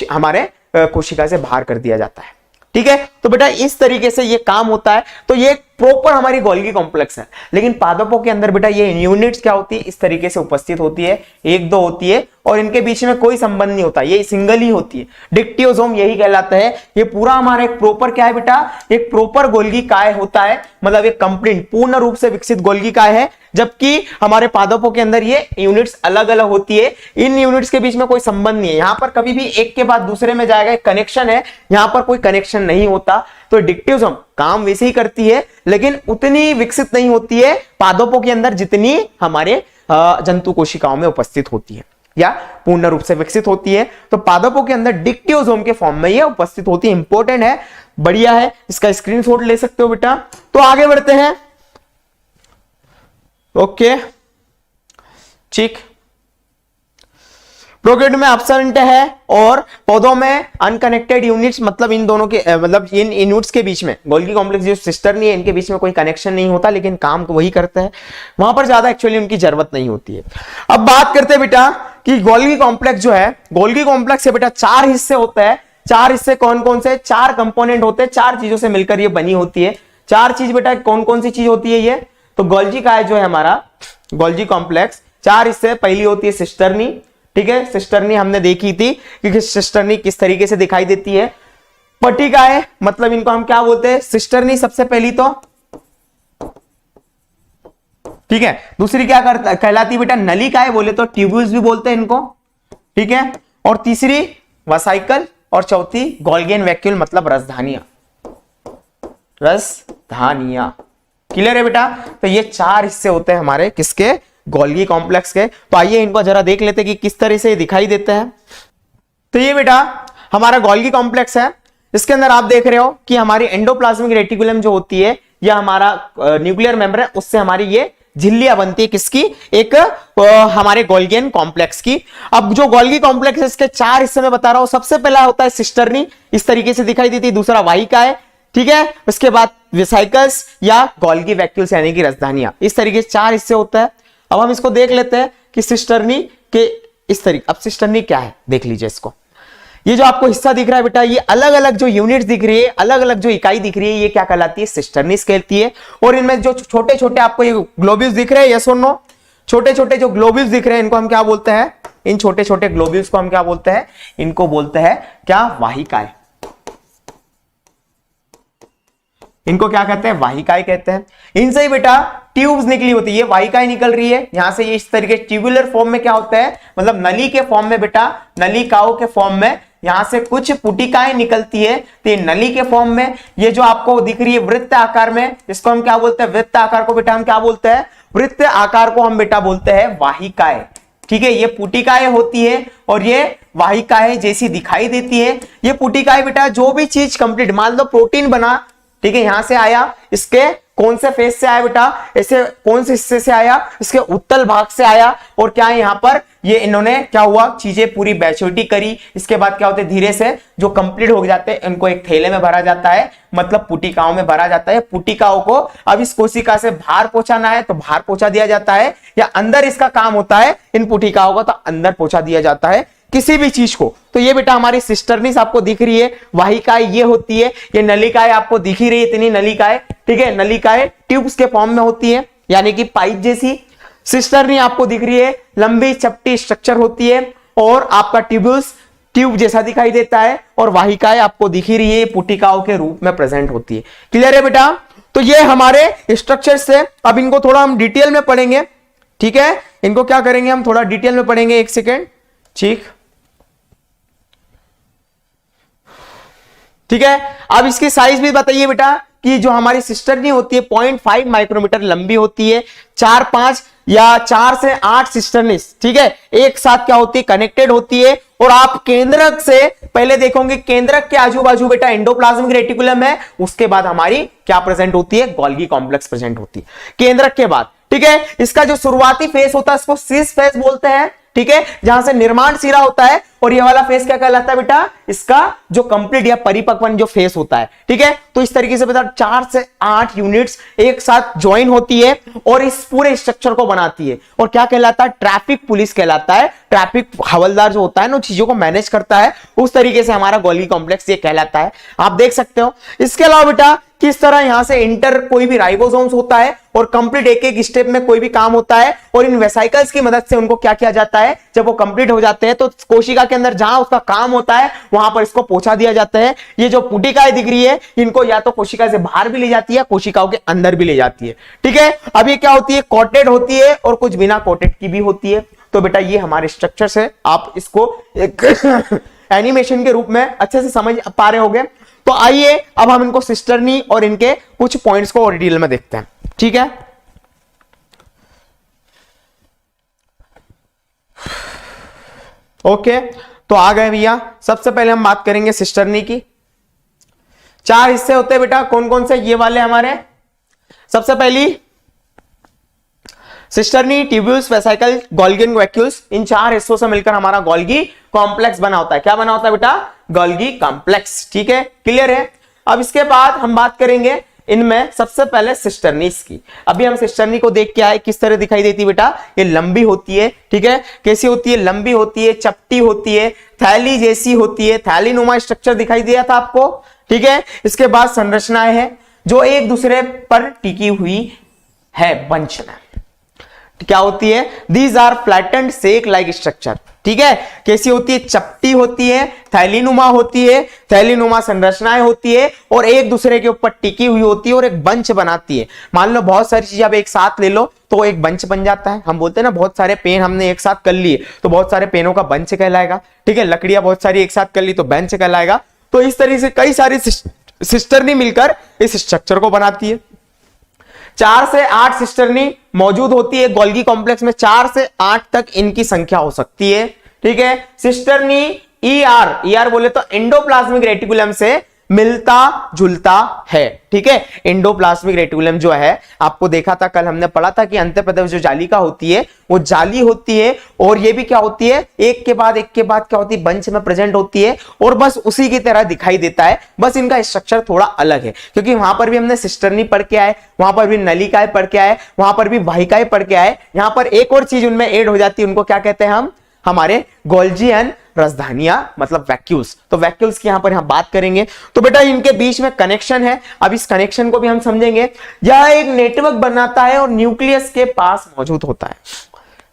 हमारे कोशिका से बाहर कर दिया जाता है, ठीक है। तो बेटा इस तरीके से ये काम होता है। तो ये प्रॉपर हमारी गोल्गी कॉम्प्लेक्स है। लेकिन पादपों के अंदर बेटा ये यूनिट्स क्या होती है, इस तरीके से उपस्थित होती है, एक दो होती है, और इनके बीच में कोई संबंध नहीं होता, ये सिंगल ही होती है। डिक्टियोसोम यही कहलाता है। ये पूरा हमारा एक प्रॉपर क्या है बेटा, एक प्रॉपर गोल्गी काय होता है, मतलब एक कंप्लीट पूर्ण रूप से विकसित गोल्गी काय है। जबकि हमारे पादपों के अंदर ये यूनिट्स अलग अलग होती है, इन यूनिट्स के बीच में कोई संबंध नहीं है। यहां पर कभी भी एक के बाद दूसरे में जाएगा, एक कनेक्शन है, यहां पर कोई कनेक्शन नहीं होता। तो डिक्टियोसोम काम वैसे ही करती है, लेकिन उतनी विकसित नहीं होती है पादपों के अंदर जितनी हमारे जंतु कोशिकाओं में उपस्थित होती है, या पूर्ण रूप से विकसित होती है। तो पादपों के अंदर डिक्टियोसोम के फॉर्म में ये उपस्थित होती है। इंपॉर्टेंट है, बढ़िया है, इसका स्क्रीनशॉट ले सकते हो बेटा। तो आगे बढ़ते हैं। ओके, ठीक। प्रोकैरियोट में एब्सेंट है और पौधों में अनकनेक्टेड यूनिट्स, मतलब इन दोनों के मतलब इन यूनिट्स के बीच में गोल्गी कॉम्प्लेक्स जो सिस्टर नहीं है, इनके बीच में कोई कनेक्शन नहीं होता, लेकिन काम को वही करते हैं। वहां पर ज्यादा एक्चुअली उनकी जरूरत नहीं होती है। अब बात करते हैं बेटा कि गोल्गी कॉम्प्लेक्स जो है, गोल्गी कॉम्प्लेक्स से बेटा 4 हिस्से होते हैं। 4 हिस्से कौन कौन से, 4 कंपोनेंट होते हैं, 4 चीजों से मिलकर ये बनी होती है। 4 चीज बेटा कौन कौन सी चीज होती है ये, तो गोल्गी काय जो है हमारा गोल्गी कॉम्प्लेक्स 4 हिस्से। पहली होती है सिस्टर्नी, ठीक है, सिस्टर्नी हमने देखी थी कि सिस्टर्नी किस तरीके से दिखाई देती है। पट्टिकाएं, मतलब इनको हम क्या बोलते हैं, सिस्टर्नी सबसे पहली तो, ठीक है। दूसरी क्या कहलाती है बेटा, नलिकाएं बोले तो ट्यूब्यूल्स भी बोलते हैं इनको, ठीक है। और तीसरी वसाइकल, और चौथी गोल्गियन वैक्यूल मतलब रसधानियां, रसधानियां। क्लियर है बेटा। तो ये 4 हिस्से होते हैं हमारे किसके, गोल्गी कॉम्प्लेक्स के। तो आइए इनको जरा देख लेते हैं कि किस तरह से दिखाई देते हैं। तो ये बेटा हमारा गोल्गी कॉम्प्लेक्स है। इसके अंदर आप देख रहे हो कि हमारी एंडोप्लाज्मिक रेटिकुलम जो होती है, या हमारा न्यूक्लियर मेम्ब्रेन, उससे हमारी ये झिल्लियां बनती है किसकी, एक हमारे गोल्गियन कॉम्प्लेक्स की। अब जो गोल्गी कॉम्प्लेक्स है इसके 4 हिस्से में बता रहा हूं। सबसे पहला होता है सिस्टर्नी, इस तरीके से दिखाई देती है। दूसरा वाहिका है, ठीक है। उसके बाद वेसाइकल्स या गोल्गी वैक्यूल्स यानी कि रसधानियां, इस तरीके से 4 हिस्से होता है। अब हम इसको देख लेते हैं कि सिस्टर्नी के इस तरीके, अब सिस्टर्नी क्या है देख लीजिए इसको। ये जो आपको हिस्सा दिख रहा है बेटा, ये अलग अलग जो यूनिट्स दिख रही है, अलग अलग जो इकाई दिख रही है, ये क्या कहलाती है? सिस्टर्निस कहती है। और इनमें जो छोटे छोटे आपको ये ग्लोब्यूल्स दिख रहे हैं, यस और नो, छोटे छोटे जो ग्लोब्यूल्स दिख रहे हैं, इनको हम क्या बोलते हैं? इन छोटे छोटे ग्लोब्यूल्स को हम क्या बोलते हैं? इनको बोलते हैं क्या? वाहिकाएं। इनको क्या कहते हैं? वाहिकाएं कहते हैं। इनसे ही बेटा ट्यूब्स निकली होती है, ये वाहिकाएं निकल रही है यहां से, ये इस तरीके ट्यूबुलर फॉर्म में क्या होता है? मतलब नली के फॉर्म में बेटा, नलिकाओं के फॉर्म में यहां से कुछ पुटिकाएं निकलती है। तो ये नली के फॉर्म में, ये जो आपको दिख रही है वृत्त आकार में, इसको हम क्या बोलते हैं? वृत्त आकार को बेटा हम क्या बोलते हैं? वृत्त आकार को हम बेटा बोलते हैं वाहिकाएं। ठीक है, ये पुटिकाएं होती है और ये वाहिकाएं जैसी दिखाई देती है। ये पुटिकाएं बेटा जो भी चीज कंप्लीट, मान लो प्रोटीन बना, ठीक है, यहां से आया, इसके कौन से फेस से आया बेटा? ऐसे कौन से हिस्से से आया? इसके उत्तल भाग से आया। और क्या है यहाँ पर? ये इन्होंने क्या हुआ? चीजें पूरी मैच्योरिटी करी। इसके बाद क्या होते हैं? धीरे से जो कंप्लीट हो जाते हैं, इनको एक थैले में भरा जाता है, मतलब पुटिकाओं में भरा जाता है। पुटिकाओं को अब इस कोशिका से बाहर पहुंचाना है तो बाहर पहुंचा दिया जाता है, या अंदर इसका काम होता है इन पुटिकाओं का, तो अंदर पहुंचा दिया जाता है किसी भी चीज को। तो ये बेटा हमारी सिस्टर्निस आपको दिख रही है, वाहिकाएं ये होती है। ये नलिकाएं आपको दिख ही रही है, इतनी नलिकाएं, ठीक है, नलिकाएं ट्यूब्स के फॉर्म में होती है, यानी कि पाइप जैसी। सिस्टर्नी आपको दिख रही है, लंबी चपटी स्ट्रक्चर होती है, और आपका ट्यूब्यूल्स ट्यूब जैसा दिखाई देता है, और वाहिकाएं आपको दिख ही रही है, पुटिकाओं के रूप में प्रेजेंट होती है। क्लियर है बेटा? तो ये हमारे स्ट्रक्चर से, अब इनको थोड़ा हम डिटेल में पढ़ेंगे, ठीक है, इनको क्या करेंगे हम? थोड़ा डिटेल में पढ़ेंगे, एक सेकेंड, ठीक ठीक है। अब इसकी साइज भी बताइए बेटा, कि जो हमारी सिस्टर्नी होती है 0.5 माइक्रोमीटर लंबी होती है, 4-5 या 4 से 8 सिस्टर्निस, ठीक है, एक साथ क्या होती है? कनेक्टेड होती है। और आप केंद्रक से पहले देखोगे, केंद्रक के आजू बाजू बेटा एंडोप्लाज्मिक रेटिकुलम है, उसके बाद हमारी क्या प्रेजेंट होती है? गोल्गी कॉम्प्लेक्स प्रेजेंट होती है केंद्रक के बाद, ठीक है। इसका जो शुरुआती फेस होता है इसको सिस फेस बोलते हैं, ठीक है, जहां से निर्माण सिरा होता है। और ये वाला फेस क्या कहलाता है बेटा? इसका जो कंप्लीट या परिपक्वन जो फेस होता है, ठीक है। तो इस तरीके से बेटा 4 से 8 यूनिट्स एक साथ ज्वाइन होती है और इस पूरे स्ट्रक्चर को बनाती है, और क्या कहलाता है? ट्रैफिक पुलिस कहलाता है। ट्रैफिक हवलदार जो होता है ना, चीजों को मैनेज करता है, उस तरीके से हमारा गोल्गी कॉम्प्लेक्स ये कहलाता है, आप देख सकते हो। इसके अलावा बेटा किस तरह यहां से इंटर कोई भी राइबोसोम्स होता है, और कंप्लीट एक एक स्टेप में कोई भी काम होता है, और इन वेसाइकल्स की मदद से उनको क्या किया जाता है? जब वो कंप्लीट हो जाते हैं तो कोशिका के अंदर जहां उसका काम होता है वहां पर इसको पहुंचा दिया जाता है। ये जो पुटिकाएं दिख रही है, इनको या तो कोशिका से बाहर भी ले जाती है, कोशिकाओं के अंदर भी ले जाती है, ठीक है। अब ये क्या होती है? कोटेड होती है, और कुछ बिना कोटेड की भी होती है। तो बेटा ये हमारे स्ट्रक्चर है, आप इसको एक एनिमेशन के रूप में अच्छे से समझ पा रहे होंगे। तो आइए अब हम इनको सिस्टर्नी और इनके कुछ पॉइंट्स को और डिटेल में देखते हैं, ठीक है। ओके, तो आ गए भैया। सबसे पहले हम बात करेंगे सिस्टर्नी की। 4 हिस्से होते हैं बेटा, कौन कौन से? ये वाले हमारे। सबसे पहली cisternae, tubules, vesicle, Golgi vacuoles, इन 4 हिस्सों से मिलकर हमारा गोल्गी कॉम्प्लेक्स बना होता है। क्या बना होता है बेटा? गोल्गी कॉम्प्लेक्स, ठीक है, क्लियर है। अब इसके बाद हम बात करेंगे इनमें सबसे पहले सिस्टर्नीस की। अभी हम सिस्टर्नी को देख के आए, किस तरह दिखाई देती है बेटा? ये लंबी होती है, ठीक है। कैसी होती है? लंबी होती है, चपटी होती है, थैली जैसी होती है, थैलीनुमा स्ट्रक्चर दिखाई दिया था आपको, ठीक है। इसके बाद संरचनाएं हैं जो एक दूसरे पर टिकी हुई है बंच में। क्या होती है? These are flattened sac like structure, ठीक है। कैसी होती है? चपटी होती है, थैलीनुमा होती है, थैलीनुमा संरचनाएं होती है, और एक दूसरे के ऊपर टिकी हुई होती है और एक बंच बनाती है। मान लो बहुत सारी चीजें आप एक साथ ले लो तो एक बंच बन जाता है। हम बोलते हैं ना, बहुत सारे पेन हमने एक साथ कर लिए तो बहुत सारे पेनों का बंच कहलाएगा, ठीक है। लकड़ियां बहुत सारी एक साथ कर ली तो बेंच कहलाएगा। तो इस तरीके से कई सारी सिस्टर्नी मिलकर इस स्ट्रक्चर को बनाती है। 4 से 8 सिस्टर्नी मौजूद होती है गोल्गी कॉम्प्लेक्स में, 4 से 8 तक इनकी संख्या हो सकती है, ठीक है। सिस्टर्नी ईआर बोले तो एंडोप्लाज्मिक रेटिकुलम से मिलता जुलता है, ठीक है। एंडोप्लाज्मिक रेटिकुलम जो है, आपको देखा था कल हमने पढ़ा था कि अंतःप्रदेश जो जालिका होती है वो जाली होती है, और ये भी क्या होती है? एक के बाद क्या होती है? बंच में प्रेजेंट होती है, और बस उसी की तरह दिखाई देता है। बस इनका स्ट्रक्चर थोड़ा अलग है, क्योंकि वहां पर भी हमने सिस्टर्नी पढ़ के आए, वहां पर भी नलिकाएं पढ़ के आए, वहां पर भी वाहिकाएं पढ़ के आए। यहां पर एक और चीज उनमें ऐड हो जाती है, उनको क्या कहते हैं हम? हमारे गोल्जी एंड रसधानियां मतलब वैक्यूल्स। तो वैक्यूल्स की यहां पर हम बात करेंगे। तो बेटा इनके बीच में कनेक्शन है, अब इस कनेक्शन को भी हम समझेंगे। यह एक नेटवर्क बनाता है और न्यूक्लियस के पास मौजूद होता है।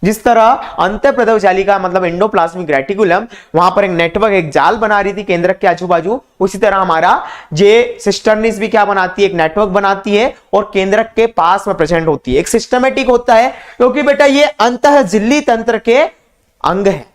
जिस तरह अंतःप्रदव जालिका मतलब एंडोप्लाज्मिक रेटिकुलम वहां पर एक नेटवर्क, एक जाल बना रही थी केंद्रक के आजू बाजू, उसी तरह हमारा जे सिस्टर्निस भी क्या बनाती है, एक नेटवर्क बनाती है और केंद्रक के पास में प्रेजेंट होती है। एक सिस्टमेटिक होता है क्योंकि बेटा ये अंतः झिल्ली तंत्र के अंग है।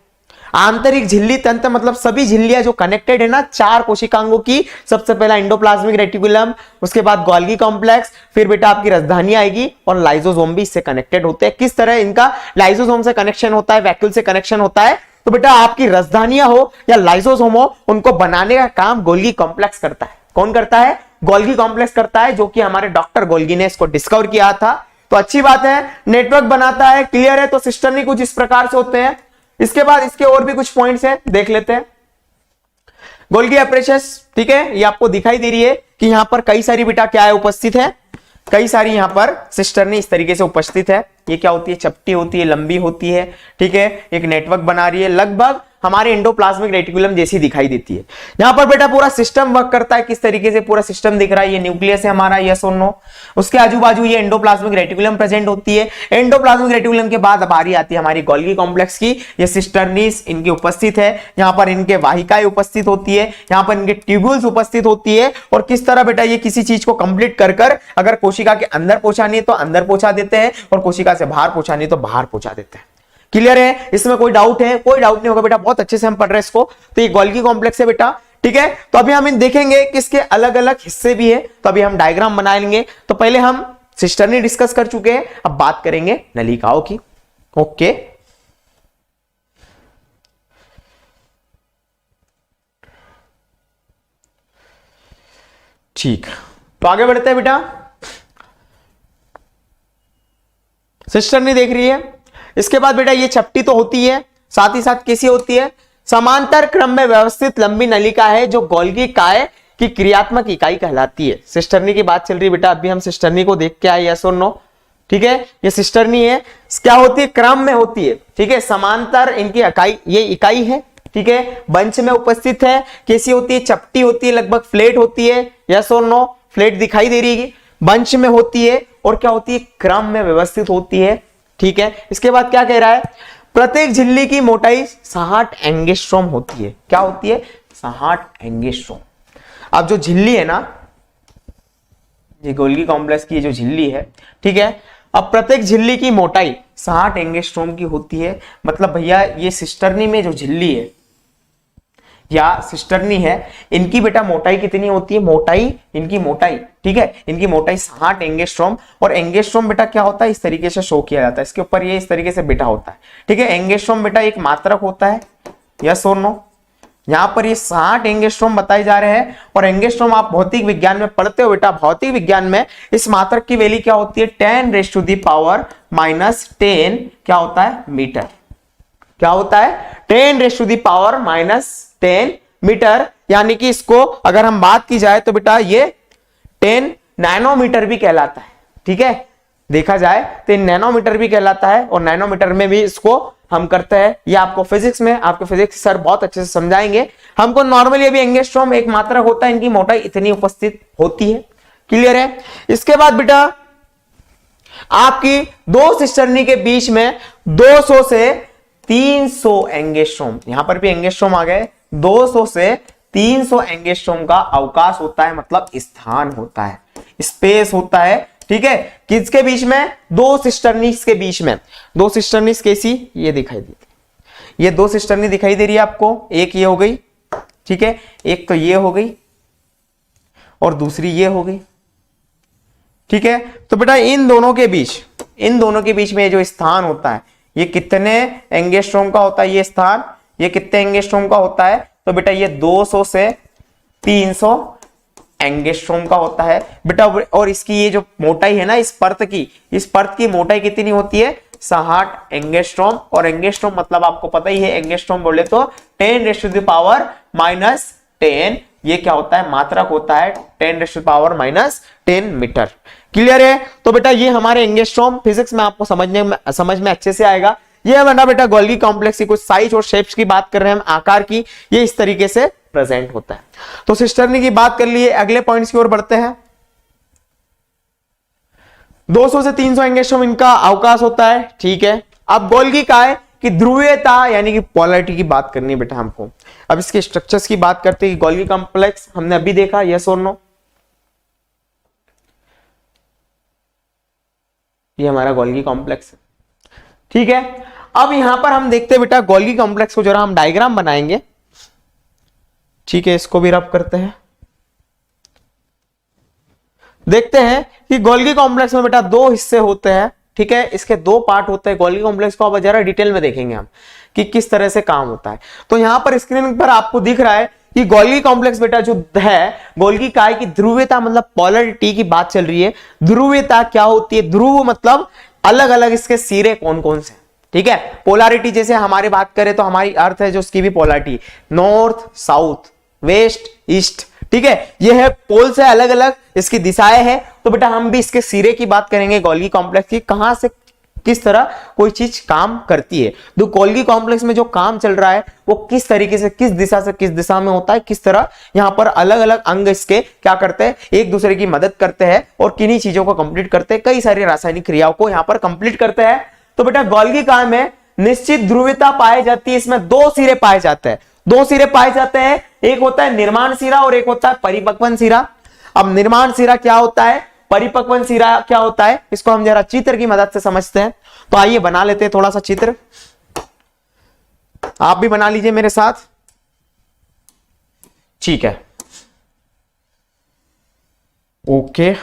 आंतरिक झिल्ली तंत्र मतलब सभी झिल्लियां जो कनेक्टेड है ना 4 कोशिकांगों की। सबसे पहला एंडोप्लाज्मिक रेटिकुलम, उसके बाद गोल्गी कॉम्प्लेक्स, फिर बेटा आपकी रसधानी आएगी और लाइसोसोम भी इससे कनेक्टेड होते हैं। किस तरह इनका लाइसोसोम से कनेक्शन होता है, वैक्यूल से कनेक्शन होता है। तो बेटा आपकी रसधानियां हो या लाइसोसोम हो, उनको बनाने का काम गोल्गी कॉम्प्लेक्स करता है। कौन करता है? गोल्गी कॉम्प्लेक्स करता है, जो कि हमारे डॉक्टर गोल्गी ने इसको डिस्कवर किया था। तो अच्छी बात है, नेटवर्क बनाता है, क्लियर है। तो सिस्टर्नी कुछ इस प्रकार से होते हैं। इसके बाद इसके और भी कुछ पॉइंट्स हैं, देख लेते हैं। गोल्गी एपरेचस, ठीक है, ये आपको दिखाई दे रही है कि यहां पर कई सारी बेटा क्या है, उपस्थित है। कई सारी यहां पर सिस्टर्नी इस तरीके से उपस्थित है। ये क्या होती है? चपटी होती है, लंबी होती है, ठीक है, एक नेटवर्क बना रही है, लगभग हमारे एंडोप्लाज्मिक रेटिकुलम जैसी दिखाई देती है। यहां पर बेटा पूरा सिस्टम वर्क करता है। किस तरीके से पूरा सिस्टम दिख रहा है? ये न्यूक्लियस है हमारा, यस और नो। उसके आजू बाजू ये एंडोप्लाज्मिक रेटिकुलम प्रेजेंट होती है। एंडोप्लाज्मिक रेटिकुलम के बाद बारी आती है हमारी गोल्गी कॉम्प्लेक्स की। ये सिस्टर्निस इनकी उपस्थित है, यहां पर इनके वाहिकाएं उपस्थित होती है, यहां पर इनके ट्यूब्यूल्स उपस्थित होती है। और किस तरह बेटा ये किसी चीज को कंप्लीट कर अगर कोशिका के अंदर पहुंचानी है तो अंदर पहुंचा देते हैं और कोशिका से बाहर पहुंचानी है तो बाहर पहुंचा देते हैं। क्लियर है? इसमें कोई डाउट है? कोई डाउट नहीं होगा बेटा, बहुत अच्छे से हम पढ़ रहे हैं इसको। तो ये गोल्गी कॉम्प्लेक्स है बेटा, ठीक है। तो अभी हम देखेंगे कि इसके अलग अलग हिस्से भी है, तो अभी हम डायग्राम बना लेंगे। तो पहले हम सिस्टर्नी डिस्कस कर चुके हैं, अब बात करेंगे नलिकाओं की। ओके, ठीक, तो आगे बढ़ते हैं बेटा। सिस्टर्नी देख रही है। इसके बाद बेटा ये चपटी तो होती है, साथ ही साथ कैसी होती है? समांतर क्रम में व्यवस्थित लंबी नलिका है जो गोल्गी काय की क्रियात्मक इकाई कहलाती है। सिस्टर्नी की बात चल रही है बेटा, अभी हम सिस्टर्नी को देख के आए, यस और नो, ठीक है। ये सिस्टर्नी है, क्या होती है? क्रम में होती है, ठीक है। समांतर इनकी इकाई, ये इकाई है, ठीक है, बंच में उपस्थित है। कैसी होती है? चपटी होती है, लगभग फ्लैट होती है, यस और नो। फ्लैट दिखाई दे रही है, बंच में होती है और क्या होती है? क्रम में व्यवस्थित होती है, ठीक है। इसके बाद क्या कह रहा है? प्रत्येक झिल्ली की मोटाई 60 एंगस्ट्रॉम होती है। क्या होती है? 60 एंगस्ट्रॉम। अब जो झिल्ली है ना, ये गोल्गी कॉम्प्लेक्स की जो झिल्ली है, ठीक है, अब प्रत्येक झिल्ली की मोटाई 60 एंगस्ट्रॉम की होती है। मतलब भैया ये सिस्टर्नी में जो झिल्ली है या सिस्टर्नी है, इनकी बेटा मोटाई कितनी होती है? मोटाई, इनकी मोटाई, ठीक है, इनकी मोटाई 60 एंगस्ट्रॉम। और एंगस्ट्रॉम बेटा क्या होता है? इस तरीके से शो किया जाता है, इसके ऊपर ये इस तरीके से बेटा होता है, ठीक है। एंगस्ट्रॉम बेटा एक मात्रक होता है, यस और नो। यहां पर ये 60 एंगस्ट्रॉम बताए जा रहे हैं। और एंगस्ट्रॉम आप भौतिक विज्ञान में पढ़ते हो बेटा, भौतिक विज्ञान में इस मात्रक की वैल्यू क्या होती है? 10⁻⁻10 क्या होता है? मीटर। क्या होता है? 10⁻⁻10 मीटर। यानी कि इसको अगर हम बात की जाए तो बेटा ये 10 नैनोमीटर भी कहलाता है, ठीक है। देखा जाए तो नैनोमीटर भी कहलाता है और नैनोमीटर में भी इसको हम करते हैं। ये आपको फिजिक्स में, आपके फिजिक्स सर बहुत अच्छे से समझाएंगे। हमको नॉर्मली अभी एंगस्ट्रॉम एक मात्रक होता है, इनकी मोटाई इतनी उपस्थित होती है, क्लियर है। इसके बाद बेटा आपकी दो सिस्टर्नी के बीच में 200 से 300 एंगस्ट्रॉम, यहां पर भी एंगस्ट्रॉम आ गए, 200 से 300 एंगस्ट्रॉम का अवकाश होता है, मतलब स्थान होता है, स्पेस होता है, ठीक है। किसके बीच में? दो सिस्टर्नीज के बीच में। दो सिस्टर्नीज कैसी? ये दिखाई देती है, ये दो सिस्टर्नी दिखाई दे रही है आपको। एक ये हो गई, ठीक है, एक तो ये हो गई और दूसरी ये हो गई, ठीक है। तो बेटा इन दोनों के बीच में जो स्थान होता है, ये कितने एंगस्ट्रॉम का होता है? ये स्थान, ये कितने एंगस्ट्रॉम का होता है? तो बेटा ये 200 से 300 एंगस्ट्रॉम का होता है बेटा। और इसकी ये जो मोटाई है ना, इस परत की मोटाई कितनी होती है? 60 एंगस्ट्रॉम। और एंगस्ट्रॉम मतलब आपको पता ही है, एंगस्ट्रॉम बोले तो 10⁻⁻10, ये क्या होता है? मात्रक होता है, 10⁻⁻10 मीटर। क्लियर है? तो बेटा ये हमारे एंगस्ट्रॉम, फिजिक्स में आपको समझ में अच्छे से आएगा। ये बना बेटा गोल्गी कॉम्प्लेक्स की कुछ साइज और शेप्स की बात कर रहे हैं हम, आकार की, ये इस तरीके से प्रेजेंट होता है। तो सिस्टर्नी की बात कर लिए, अगले पॉइंट्स की ओर बढ़ते हैं। 200 से 300 एंगस्ट्रॉम इनका अवकाश होता है, ठीक है। अब गोल्गी का है कि ध्रुवीयता यानी कि पोलैरिटी की बात करनी है बेटा हमको। अब इसके स्ट्रक्चर्स की बात करते हैं। गोल्गी कॉम्प्लेक्स हमने अभी देखा, यस और नो, ये हमारा गोल्गी कॉम्प्लेक्स है, ठीक है। अब यहां पर हम देखते हैं बेटा गोल्गी कॉम्प्लेक्स को, जरा हम डायग्राम बनाएंगे, ठीक है। इसको भी रब करते हैं, देखते हैं कि गोल्गी कॉम्प्लेक्स में बेटा दो हिस्से होते हैं, ठीक है। इसके दो पार्ट होते हैं गोल्गी कॉम्प्लेक्स को। अब जरा डिटेल में देखेंगे हम कि किस तरह से काम होता है। तो यहां पर स्क्रीन पर आपको दिख रहा है कि गोल्गी कॉम्प्लेक्स बेटा जो है, गोल्गी काय की ध्रुवीयता मतलब पोलैरिटी की बात चल रही है। ध्रुवीयता क्या होती है? ध्रुव मतलब अलग अलग इसके सिरे कौन कौन से, ठीक है। पोलैरिटी जैसे हमारी बात करें तो हमारी अर्थ है जो उसकी भी polarity, north south, west east, ठीक है। ये है पोल से अलग अलग इसकी दिशाएं हैं। तो बेटा हम भी इसके सिरे की बात करेंगे गोल्गी कॉम्प्लेक्स की, कहां से किस तरह कोई चीज काम करती है। तो गोल्गी कॉम्प्लेक्स में जो काम चल रहा है वो किस तरीके से, किस दिशा से किस दिशा में होता है, किस तरह यहां पर अलग अलग अंग इसके क्या करते हैं, एक दूसरे की मदद करते हैं और किन्हीं चीजों को कंप्लीट करते हैं, कई सारी रासायनिक क्रियाओं को यहां पर कंप्लीट करते हैं। तो बेटा गोल्गी काय में निश्चित ध्रुवीयता पाई जाती है। इसमें दो सिरे पाए जाते हैं, दो सिरे पाए जाते हैं, एक होता है निर्माण सिरा और एक होता है परिपक्वन सिरा। अब निर्माण सिरा क्या होता है, परिपक्वन सिरा क्या होता है, इसको हम जरा चित्र की मदद से समझते हैं। तो आइए बना लेते हैं थोड़ा सा चित्र, आप भी बना लीजिए मेरे साथ, ठीक है। ओके,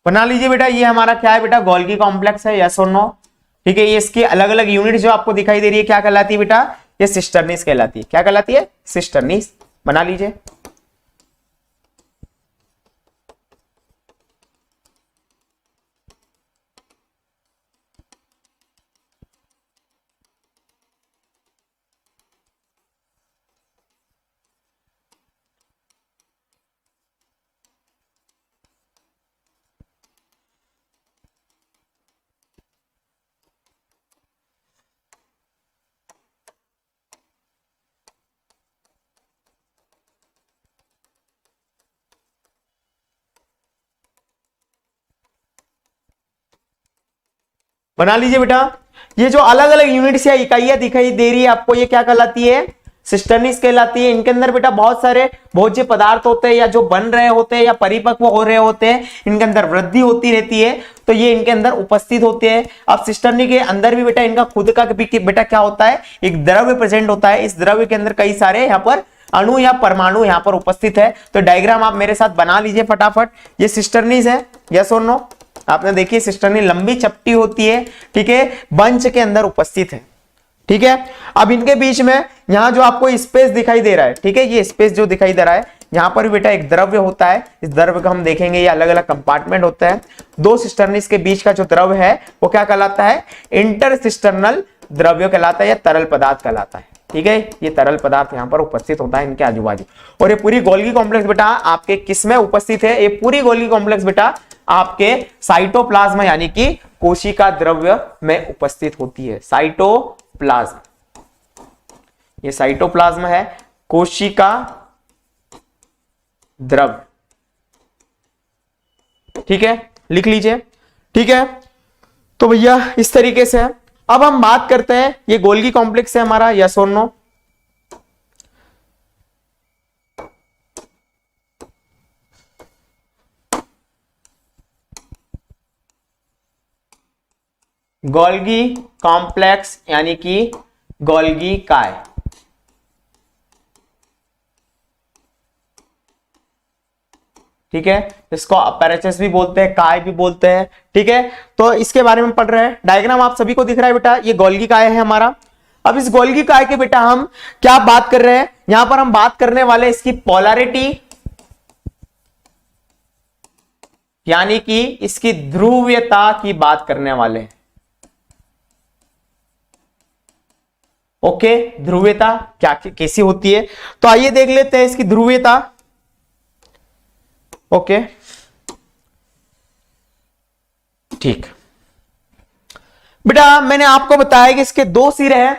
बना लीजिए बेटा। ये हमारा क्या है बेटा, गोल्गी कॉम्प्लेक्स है, यस और नो, ठीक है। ये इसकी अलग अलग यूनिट जो आपको दिखाई दे रही है क्या कहलाती है बेटा, ये सिस्टर्निस कहलाती है। क्या कहलाती है? सिस्टर्निस। बना लीजिए। बना लीजिए बेटा। ये जो अलग अलग यूनिट्स या इकाइयां दिखाई दे रही है आपको, ये क्या कहलाती है? सिस्टर्निस कहलाती है। इनके अंदर बेटा बहुत सारे भोज्य पदार्थ होते हैं या जो बन रहे होते हैं या परिपक्व हो रहे होते हैं, इनके अंदर वृद्धि होती रहती है, तो ये इनके अंदर उपस्थित होते हैं। अब सिस्टर्नी के अंदर भी बेटा इनका खुद का बेटा क्या होता है, एक द्रव्य प्रेजेंट होता है। इस द्रव्य के अंदर कई सारे यहाँ पर अणु या परमाणु यहाँ पर उपस्थित है। तो डायग्राम आप मेरे साथ बना लीजिए फटाफट। ये सिस्टर्नीज है, यस और नो। आपने देखिए सिस्टर्नी लंबी चपटी होती है, ठीक है, बंच के अंदर उपस्थित है, ठीक है। अब इनके बीच में यहां जो आपको स्पेस दिखाई दे रहा है, ठीक है, ये स्पेस जो दिखाई दे रहा है, यहां पर बेटा एक द्रव्य होता है। इस द्रव्य को हम देखेंगे, ये अलग अलग कंपार्टमेंट होता है। दो सिस्टर्निस के बीच का जो द्रव्य है वो क्या कहलाता है? इंटरसिस्टर्नल द्रव्य कहलाता है या तरल पदार्थ कहलाता है, ठीक है। ये तरल पदार्थ यहाँ पर उपस्थित होता है इनके आजू बाजू। और ये पूरी गोल्गी कॉम्प्लेक्स बेटा आपके किस में उपस्थित है? ये पूरी गोल्गी कॉम्प्लेक्स बेटा आपके साइटोप्लाज्म यानी कि कोशिका द्रव्य में उपस्थित होती है। साइटोप्लाज्म, ये साइटोप्लाज्म है, कोशिका द्रव्य, ठीक है, लिख लीजिए, ठीक है। तो भैया इस तरीके से है। अब हम बात करते हैं, ये गोल्गी कॉम्प्लेक्स है हमारा, यस और नो। गोल्गी कॉम्प्लेक्स यानी कि गोल्गी काय, ठीक है। इसको अपैरेचस भी बोलते हैं, काय भी बोलते हैं, ठीक है। तो इसके बारे में पढ़ रहे हैं। डायग्राम आप सभी को दिख रहा है बेटा, ये गोल्गी काय है हमारा। अब इस गोल्गी काय के बेटा हम क्या बात कर रहे हैं, यहां पर हम बात करने वाले इसकी पोलैरिटी, यानी कि इसकी ध्रुवीयता की बात करने वाले हैं। ओके, ध्रुवीयता क्या कैसी होती है, तो आइए देख लेते हैं इसकी ध्रुवीयता। ओके ठीक बेटा, मैंने आपको बताया कि इसके दो सिरे हैं।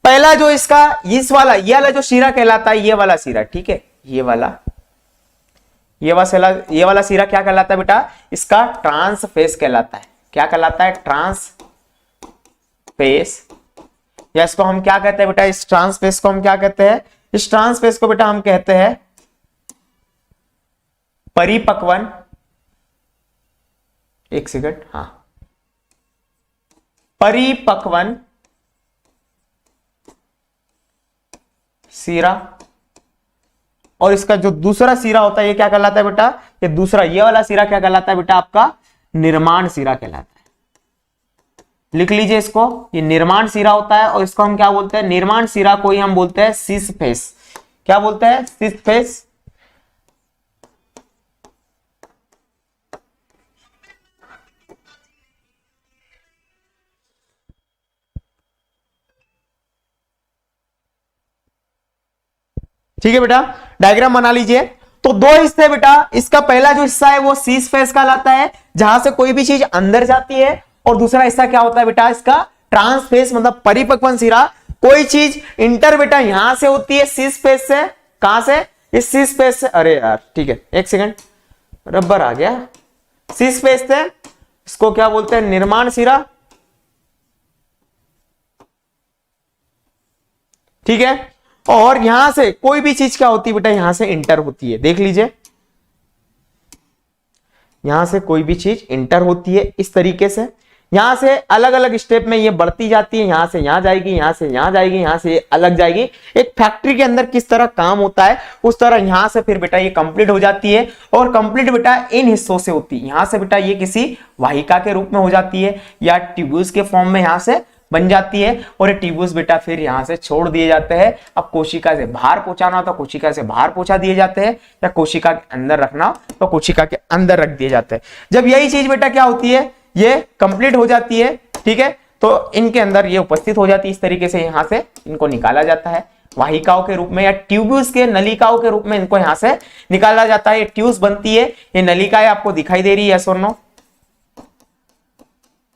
पहला जो इसका इस वाला ये वाला जो सिरा कहलाता है, ये वाला सिरा, ठीक है, ये वाला सिरा क्या कहलाता है बेटा, इसका ट्रांसफेस कहलाता है। क्या कहलाता है, ट्रांसफेस, या इसको हम क्या कहते हैं बेटा, इस ट्रांसफेस को हम क्या कहते हैं, इस ट्रांसफेस को बेटा हम कहते हैं परिपक्वन, एक सेकंड, हाँ, परिपक्वन सिरा। और इसका जो दूसरा सिरा होता है ये क्या कहलाता है बेटा, ये दूसरा ये वाला सिरा क्या कहलाता है बेटा, आपका निर्माण सिरा कहलाता है। लिख लीजिए इसको, ये निर्माण सिरा होता है और इसको हम क्या बोलते हैं, निर्माण सिरा को ही हम बोलते हैं सिस फेस। क्या बोलते हैं, सिस फेस। ठीक है बेटा, डायग्राम बना लीजिए। तो दो हिस्से बेटा, इसका पहला जो हिस्सा है वो सीस फेस कहलाता है, जहां से कोई भी चीज अंदर जाती है, और दूसरा हिस्सा क्या होता है बेटा, इसका ट्रांसफेस मतलब परिपक्वन सिरा। कोई चीज इंटर बेटा यहां से होती है सीस फेस से, कहां से, इस सीस फेस से, अरे यार ठीक है एक सेकंड, रबर आ गया, सीस फेस से, इसको क्या बोलते हैं, निर्माण सिरा, ठीक है। और यहां से कोई भी चीज क्या होती है बेटा, यहां से इंटर होती है, देख लीजिए, यहां से कोई भी चीज इंटर होती है इस तरीके से। यहां से अलग अलग स्टेप में ये बढ़ती जाती है, यहां से यहां जाएगी, यहां से यहां जाएगी, यहां से अलग जाएगी। एक फैक्ट्री के अंदर किस तरह काम होता है उस तरह यहां से फिर बेटा ये कंप्लीट हो जाती है, और कंप्लीट बेटा इन हिस्सों से होती है। यहां से बेटा ये किसी वाहिका के रूप में हो जाती है, या ट्यूब्यूल्स के फॉर्म में यहां से बन जाती है, और ये ट्यूब्यूल्स बेटा फिर यहां से छोड़ दिए जाते हैं। अब कोशिका से बाहर पहुंचाना हो तो कोशिका से बाहर पहुंचा दिए जाते हैं, या कोशिका के अंदर रखना हो तो कोशिका के अंदर रख दिए जाते हैं। जब यही चीज बेटा क्या होती है, ये कंप्लीट हो जाती है, ठीक है, तो इनके अंदर ये उपस्थित हो जाती है। इस तरीके से यहां से इनको निकाला जाता है वाहिकाओं के रूप में, या ट्यूब्यूल्स के नलिकाओं के रूप में इनको यहां से निकाला जाता है। ये ट्यूब्स बनती है, ये नलिकाएं आपको दिखाई दे रही है, यस और नो,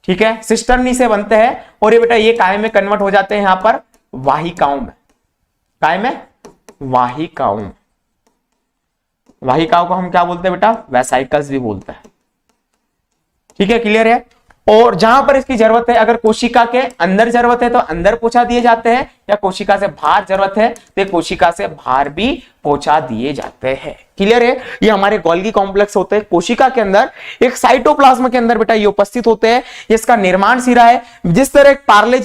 ठीक है, सिस्टर्नी से बनते हैं, और ये बेटा ये काय में कन्वर्ट हो जाते हैं यहां पर वाहिकाओं में, काय में, वाहिकाओं में। वाहिकाओं को हम क्या बोलते हैं बेटा, वेसाइकल्स भी बोलते हैं, ठीक है, क्लियर है। और जहां पर इसकी जरूरत है, अगर कोशिका के अंदर जरूरत है तो अंदर पहुंचा दिए जाते हैं, या कोशिका से बाहर जरूरत है तो कोशिका से बाहर भी पहुंचा दिए जाते हैं, क्लियर है। ये हमारे गोल्गी कॉम्प्लेक्स होते हैं कोशिका के अंदर, एक साइटोप्लाज्म के अंदर बेटा ये उपस्थित होते हैं। इसका निर्माण सिरा है। जिस तरह एक पार्ले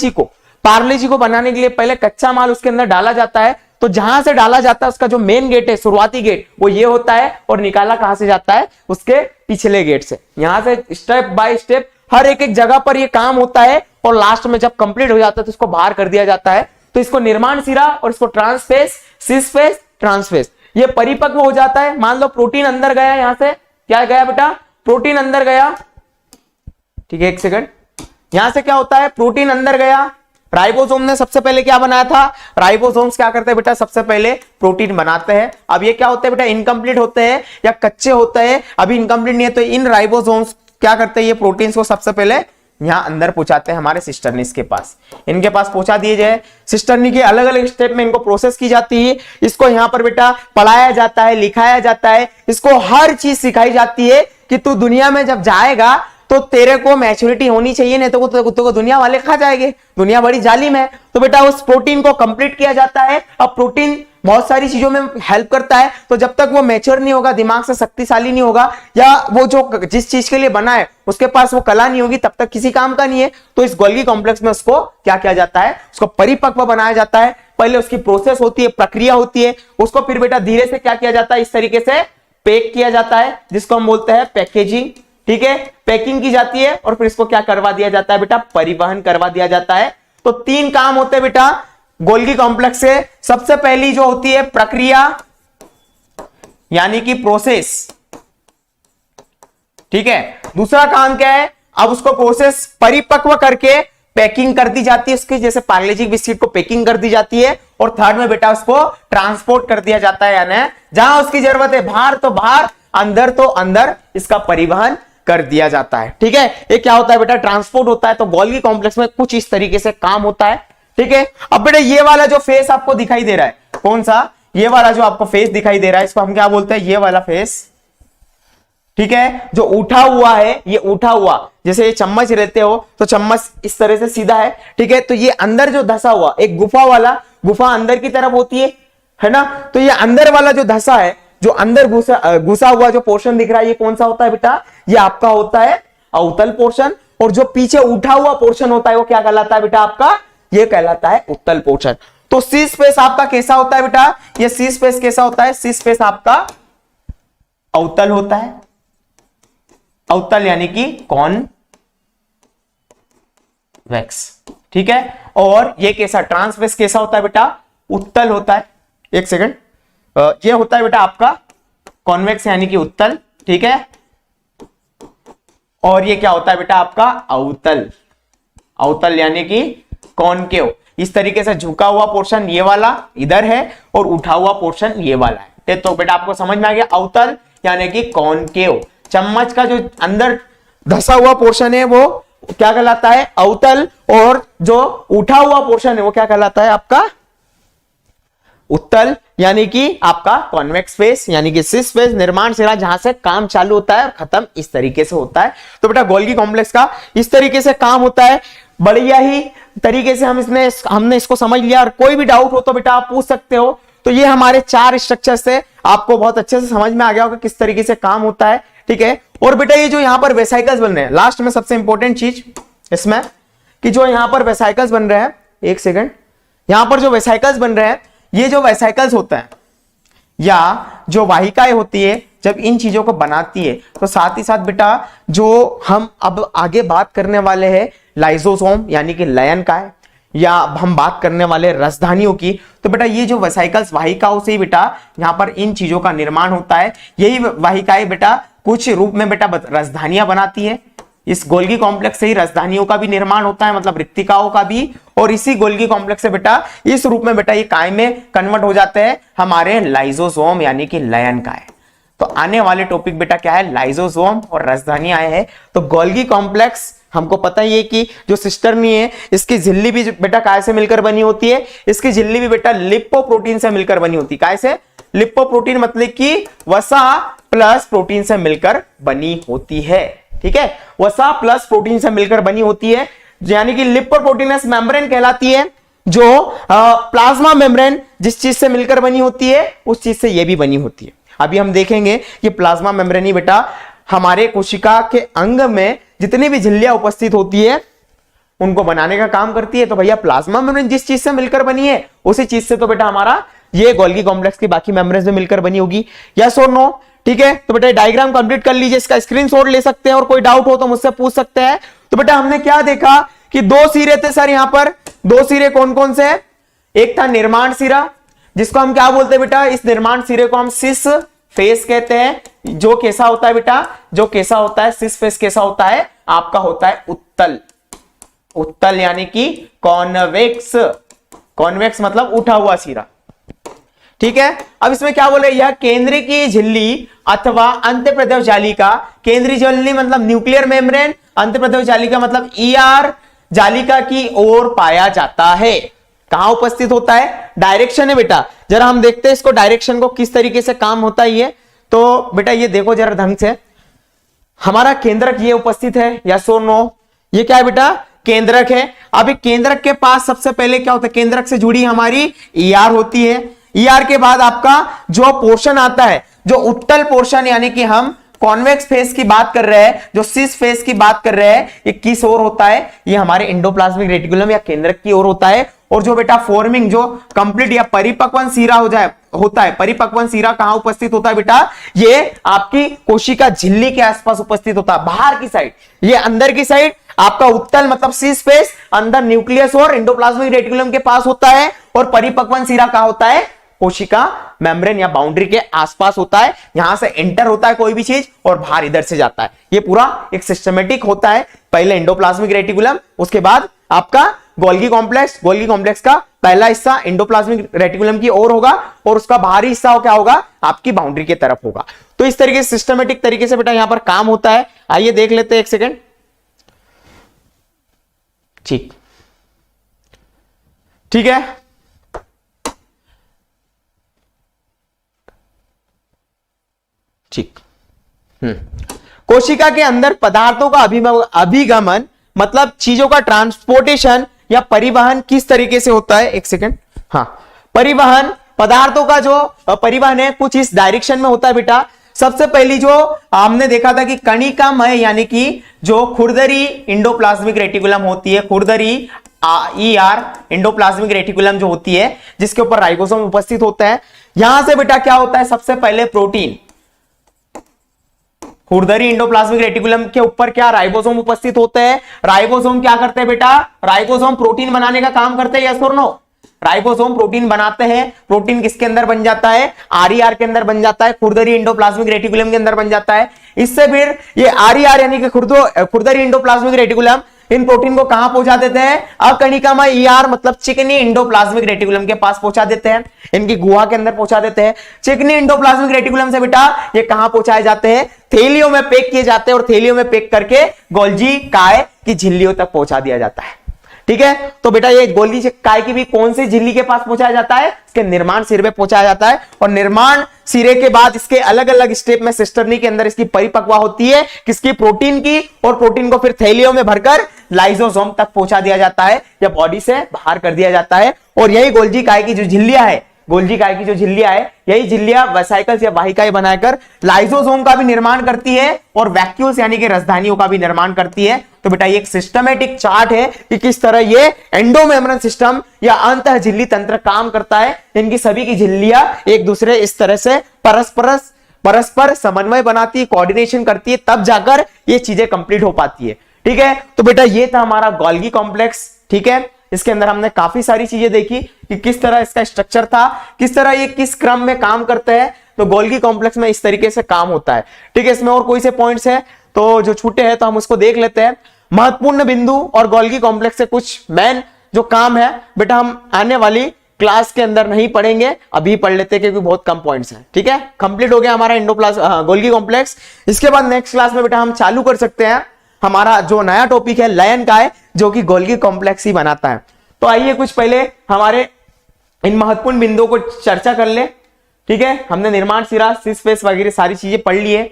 जी को बनाने के लिए पहले कच्चा माल उसके अंदर डाला जाता है, तो जहां से डाला जाता है उसका जो मेन गेट है, शुरुआती गेट, वो ये होता है, और निकाला कहां से जाता है, उसके पिछले गेट से। यहां से स्टेप बाय स्टेप हर एक जगह पर ये काम होता है, और लास्ट में जब कंप्लीट हो जाता है तो इसको बाहर कर दिया जाता है। तो इसको निर्माण सिरा और इसको ट्रांसफेस, सिसफेस, ट्रांसफेस, ये परिपक्व हो जाता है। मान लो प्रोटीन अंदर गया, यहां से क्या गया बेटा, प्रोटीन अंदर गया, ठीक है, एक सेकंड, यहां से क्या होता है, प्रोटीन अंदर गया, राइबोसोम ने सबसे पहले क्या बनाया था, राइबोसोम्स क्या करते हैं बेटा, सबसे पहले प्रोटीन बनाते हैं। अब ये क्या होते हैं बेटा, इनकम्प्लीट होते हैं या कच्चे होते हैं, अभी इनकम्प्लीट नहीं है, तो इन राइबोसोम्स क्या करते हैं, ये प्रोटीन्स को सबसे पहले यहां अंदर पहुंचाते हैं हमारे सिस्टर्निस के पास। इनके पास पहुंचा दिए जाए, सिस्टर्नी के अलग अलग स्टेप में इनको प्रोसेस की जाती है। इसको यहां पर बेटा पढ़ाया जाता है, लिखाया जाता है, इसको हर चीज सिखाई जाती है कि तू दुनिया में जब जाएगा तो तेरे को मैच्योरिटी होनी चाहिए, नहीं तो दुनिया वाले खा जाएंगे, दुनिया बड़ी जालिम है। तो बेटा उस प्रोटीन को कंप्लीट किया जाता है। अब प्रोटीन बहुत सारी चीजों में हेल्प करता है, तो जब तक वो मैच्योर नहीं होगा, दिमाग से शक्तिशाली नहीं होगा, या वो जो जिस चीज के लिए बना है उसके पास वो कला नहीं होगी, तब तक किसी काम का नहीं है। तो इस गोल्गी कॉम्प्लेक्स में उसको क्या किया जाता है, उसको परिपक्व बनाया जाता है। पहले उसकी प्रोसेस होती है, प्रक्रिया होती है, उसको फिर बेटा धीरे से क्या किया जाता है, इस तरीके से पैक किया जाता है, जिसको हम बोलते हैं पैकेजिंग, ठीक है, पैकिंग की जाती है, और फिर इसको क्या करवा दिया जाता है बेटा, परिवहन करवा दिया जाता है। तो 3 काम होते हैं बेटा गोल्गी कॉम्प्लेक्स से। सबसे पहली जो होती है प्रक्रिया यानी कि प्रोसेस, ठीक है। दूसरा काम क्या है, अब उसको प्रोसेस परिपक्व करके पैकिंग कर दी जाती है उसकी, जैसे पार्ले जी बिस्किट को पैकिंग कर दी जाती है। और थर्ड में बेटा उसको ट्रांसपोर्ट कर दिया जाता है, यानी जहां उसकी जरूरत है बाहर तो बाहर, अंदर तो अंदर इसका परिवहन कर दिया जाता है, ठीक है। ये क्या होता है बेटा, ट्रांसपोर्ट होता है। तो गोल्गी कॉम्प्लेक्स में कुछ इस तरीके से काम होता है, ठीक है। अब बेटा ये वाला जो फेस आपको दिखाई दे रहा है, कौन सा, ये वाला जो आपको फेस दिखाई दे रहा है, इसको हम क्या बोलते हैं, ये वाला फेस, ठीक है। जो उठा हुआ है, ये उठा हुआ, जैसे ये चम्मच रहते हो तो चम्मच इस तरह से सीधा है, ठीक है। तो ये अंदर जो धसा हुआ एक गुफा वाला, गुफा अंदर की तरफ होती है ना। तो ये अंदर वाला जो धसा है, जो अंदर घुसा हुआ जो पोर्शन दिख रहा है, ये कौन सा होता है बेटा, ये आपका होता है अवतल पोर्शन। और जो पीछे उठा हुआ पोर्शन होता है वो क्या कहलाता है बेटा आपका, ये कहलाता है उत्तल पोर्शन। तो सी स्पेस आपका कैसा होता है बेटा, ये सी स्पेस कैसा होता है, सी स्पेस आपका अवतल होता है, अवतल यानी कि कॉन्वेक्स, ठीक है। और ये कैसा, ट्रांसवर्स कैसा होता है बेटा, उत्तल होता है। एक सेकंड, ये होता है बेटा आपका कॉन्वेक्स यानी कि उत्तल, ठीक है। और ये क्या होता है बेटा आपका अवतल, अवतल यानी कि कॉनकेव। इस तरीके से झुका हुआ पोर्शन ये वाला इधर है और उठा हुआ पोर्शन ये वाला है। तो बेटा आपको समझ में आ गया, अवतल यानी कि कॉनकेव। चम्मच का जो अंदर धसा हुआ पोर्शन है वो क्या कहलाता है, अवतल। और जो उठा हुआ पोर्शन है वो क्या कहलाता है आपका उत्तल, यानी कि आपका कॉन्वेक्स फेस यानी कि सिस फेस, निर्माण सिरा, जहां से काम चालू होता है और खत्म इस तरीके से होता है। तो बेटा गोल्गी कॉम्प्लेक्स का इस तरीके से काम होता है। बढ़िया ही तरीके से हमने इसको समझ लिया। और कोई भी डाउट हो तो बेटा आप पूछ सकते हो। तो ये हमारे 4 स्ट्रक्चर से आपको बहुत अच्छे से समझ में आ गया होगा किस तरीके से काम होता है, ठीक है। और बेटा ये जो यहाँ पर वेसाइकल्स बन रहे हैं, लास्ट में सबसे इंपॉर्टेंट चीज इसमें कि जो यहाँ पर वेसाइकल्स बन रहे हैं, एक सेकंड, यहाँ पर जो वेसाइकल्स बन रहे हैं, ये जो वेसाइकल्स होता है या जो वाहिकाएं होती है, जब इन चीजों को बनाती है तो साथ ही साथ बेटा जो हम अब आगे बात करने वाले हैं लाइसोसोम यानी कि लयनकाय, या हम बात करने वाले रसधानियों की, तो बेटा ये जो वेसाइकल्स वाहिकाओं से ही बेटा यहाँ पर इन चीजों का निर्माण होता है। यही वाहिकाएं बेटा कुछ रूप में बेटा रसधानियां बनाती है। इस गोल्गी कॉम्प्लेक्स से ही रसधानियों का भी निर्माण होता है, मतलब रिक्तिकाओं का भी। और इसी गोल्गी कॉम्प्लेक्स से बेटा इस रूप में बेटा ये काय में कन्वर्ट हो जाते हैं हमारे लाइसोसोम यानी कि लयनकाय। तो आने वाले टॉपिक बेटा क्या है, लाइसोसोम और रसधानियां है। तो गोल्गी कॉम्प्लेक्स हमको पता ही है कि जो सिस्टर्नी है इसकी झिल्ली भी बेटा काय से मिलकर बनी होती है, इसकी झिल्ली भी बेटा लिपोप्रोटीन से मिलकर बनी होती है। काय से, लिपोप्रोटीन मतलब कि वसा प्लस प्रोटीन से मिलकर बनी होती है, ठीक है। वसा प्लस प्रोटीन से मिलकर बनी होती है, यानी कि लिपोप्रोटीनस मेम्ब्रेन कहलाती है। जो प्लाज्मा मेम्ब्रेन जिस चीज से मिलकर बनी होती है उस चीज से ये भी बनी होती है। अभी हम देखेंगे कि प्लाज्मा मेम्ब्रेन ही बेटा हमारे कोशिका के अंग में जितनी भी झिल्लियां उपस्थित होती है उनको बनाने का काम करती है। तो भैया प्लाज्मा मेम्ब्रेन जिस चीज से मिलकर बनी है उसी चीज से तो बेटा हमारा ये गोल्गी कॉम्प्लेक्स की बाकी मेम्ब्रेन से मिलकर बनी होगी। यस और नो, ठीक है। तो बेटा डायग्राम कंप्लीट कर लीजिए, इसका स्क्रीनशॉट ले सकते हैं और कोई डाउट हो तो मुझसे पूछ सकते हैं। तो बेटा हमने क्या देखा कि 2 सिरे थे सर, यहां पर 2 सिरे कौन कौन से, एक था निर्माण सिरा जिसको हम क्या बोलते हैं बेटा, इस निर्माण सिरे को हम सिस फेस कहते हैं। जो कैसा होता है बेटा, जो कैसा होता है सिस फेस कैसा होता है आपका, होता है उत्तल, उत्तल यानी कि कॉन्वेक्स, कॉन्वेक्स मतलब उठा हुआ सिरा, ठीक है। अब इसमें क्या बोले, यह केंद्रीय की झिल्ली अथवा अंतःप्रदेश जालिका, केंद्रीय झिल्ली मतलब न्यूक्लियर मेम्ब्रेन, अंतःप्रदेश जालिका मतलब ईआर जालिका की ओर पाया जाता है। कहां उपस्थित होता है, डायरेक्शन है बेटा, जरा हम देखते हैं इसको डायरेक्शन को किस तरीके से काम होता है ये। तो बेटा ये देखो जरा ढंग से, हमारा केंद्रक ये उपस्थित है, यस और नो, ये क्या है बेटा केंद्रक है। अभी केंद्रक के पास सबसे पहले क्या होता है, केंद्रक से जुड़ी हमारी ईआर होती है। ईआर के बाद आपका जो पोर्शन आता है, जो उत्तल पोर्शन यानी कि हम कॉन्वेक्स फेस की बात कर रहे हैं, जो सिस फेस की बात कर रहे हैं, ये किस ओर होता है, ये हमारे एंडोप्लाज्मिक रेटिकुलम या केंद्रक की ओर होता है। और जो बेटा फॉर्मिंग जो कंप्लीट या परिपक्वन सीरा हो जाए होता है, परिपक्वन सीरा कहां उपस्थित होता है बेटा, ये आपकी कोशिका झिल्ली के आसपास उपस्थित होता है, बाहर की साइड। ये अंदर की साइड आपका उत्तल मतलब सी स्पेस अंदर न्यूक्लियस और एंडोप्लाज्मिक रेटिकुलम के पास होता है, और परिपक्वन सीरा कहां होता है, कोशिका मेम्ब्रेन या बाउंड्री के आसपास होता है। यहां से एंटर होता है कोई भी चीज और बाहर इधर से जाता है। ये पूरा एक सिस्टमेटिक होता है, पहले एंडोप्लाज्मिक रेटिकुलम, उसके बाद आपका गोल्गी कॉम्प्लेक्स। गोल्गी कॉम्प्लेक्स का पहला हिस्सा एंडोप्लाज्मिक रेटिकुलम की ओर होगा और उसका बाहरी हिस्सा क्या होगा, आपकी बाउंड्री की तरफ होगा। तो इस तरीके से सिस्टमेटिक तरीके से बेटा यहां पर काम होता है। आइए देख लेते हैं, एक सेकेंड। ठीक है, ठीक। कोशिका के अंदर पदार्थों का अभिगमन मतलब चीजों का ट्रांसपोर्टेशन या परिवहन किस तरीके से होता है, एक सेकेंड। हाँ, परिवहन, पदार्थों का जो परिवहन है कुछ इस डायरेक्शन में होता है बेटा। सबसे पहली जो हमने देखा था कि कणिकामय यानी कि जो खुरदरी इंडोप्लाज्मिक रेटिकुलम होती है, खुरदरी ER इंडोप्लाज्मिक रेटिकुलम जो होती है, जिसके ऊपर राइबोसोम उपस्थित होता है। यहां से बेटा क्या होता है, सबसे पहले प्रोटीन, खुरदरी इंडोप्लाज्मिक रेटिकुलम के ऊपर क्या राइबोसोम उपस्थित होते हैं। राइबोसोम क्या करते हैं बेटा, राइबोसोम प्रोटीन बनाने का काम करते हैं, यस और नो। राइबोसोम प्रोटीन बनाते हैं। प्रोटीन किसके अंदर बन जाता है, RER के अंदर बन जाता है, खुरदरी इंडोप्लाज्मिक रेटिकुलम के अंदर बन जाता है। इससे फिर ये RER यानी कि खुरदरी इंडोप्लाज्मिक रेटिकुलम इन प्रोटीन को कहां पहुंचा देते हैं, अकणिकामय ER मतलब चिकनी इंडोप्लाज्मिक रेटिकुलम के पास पहुंचा देते हैं, इनकी गुहा के अंदर पहुंचा देते हैं। चिकनी इंडोप्लाज्मिक रेटिकुलम से बेटा ये कहां पहुंचाए जाते हैं, थैलियों में पैक किए जाते हैं और थैलियों में पैक करके गोल्जी काय की झिल्लियों तक पहुंचा दिया जाता है। ठीक है, तो बेटा ये गोल्जी काय की भी कौन सी झिल्ली के पास पहुंचाया जाता है, इसके निर्माण सिरे पे पहुंचाया जाता है। और निर्माण सिरे के बाद इसके अलग अलग स्टेप में सिस्टर्नी के अंदर इसकी परिपक्वा होती है, किसकी, प्रोटीन की, और प्रोटीन को फिर थैलियों में भरकर लाइसोसोम तक पहुंचा दिया जाता है या बॉडी से बाहर कर दिया जाता है। और यही गोल्जी काय की जो झिल्लियां है, गोल्जी काय की जो झिल्लियां है, यही झिल्लियां वेसाइकल्स या वाहिकाएं बनाकर लाइसोसोम का भी निर्माण करती है और वैक्यूल्स यानी कि रसधानियों का भी निर्माण करती है। तो बेटा ये एक सिस्टमेटिक चार्ट है कि किस तरह ये एंडोमेम्ब्रेन सिस्टम या अंतः झिल्ली तंत्र काम करता है। इनकी सभी की झिल्लियां एक दूसरे इस तरह से परस्पर समन्वय बनाती है, कोऑर्डिनेशन करती है, तब जाकर ये चीजें कंप्लीट हो पाती है। ठीक है, तो बेटा ये था हमारा गोल्गी कॉम्प्लेक्स। ठीक है, इसके अंदर हमने काफी सारी चीजें देखी कि किस तरह इसका स्ट्रक्चर था, किस तरह ये किस क्रम में काम करते हैं। तो गोल्गी कॉम्प्लेक्स में इस तरीके से काम होता है। ठीक है, इसमें और कोई से पॉइंट्स है तो जो छूटे हैं तो हम उसको देख लेते हैं। महत्वपूर्ण बिंदु और गोल्गी कॉम्प्लेक्स से कुछ मेन जो काम है बेटा हम आने वाली क्लास के अंदर नहीं पढ़ेंगे, अभी पढ़ लेते हैं क्योंकि बहुत कम पॉइंट्स हैं। ठीक है, कंप्लीट हो गया हमारा गोल्गी कॉम्प्लेक्स। इसके बाद नेक्स्ट क्लास में बेटा हम चालू कर सकते हैं हमारा जो नया टॉपिक है लयन काय, जो कि गोल्गी कॉम्प्लेक्स ही बनाता है। तो आइए कुछ पहले हमारे इन महत्वपूर्ण बिंदुओं को चर्चा कर ले। ठीक है, हमने निर्माण सिरा, सिस फेस वगैरह सारी चीजें पढ़ ली है।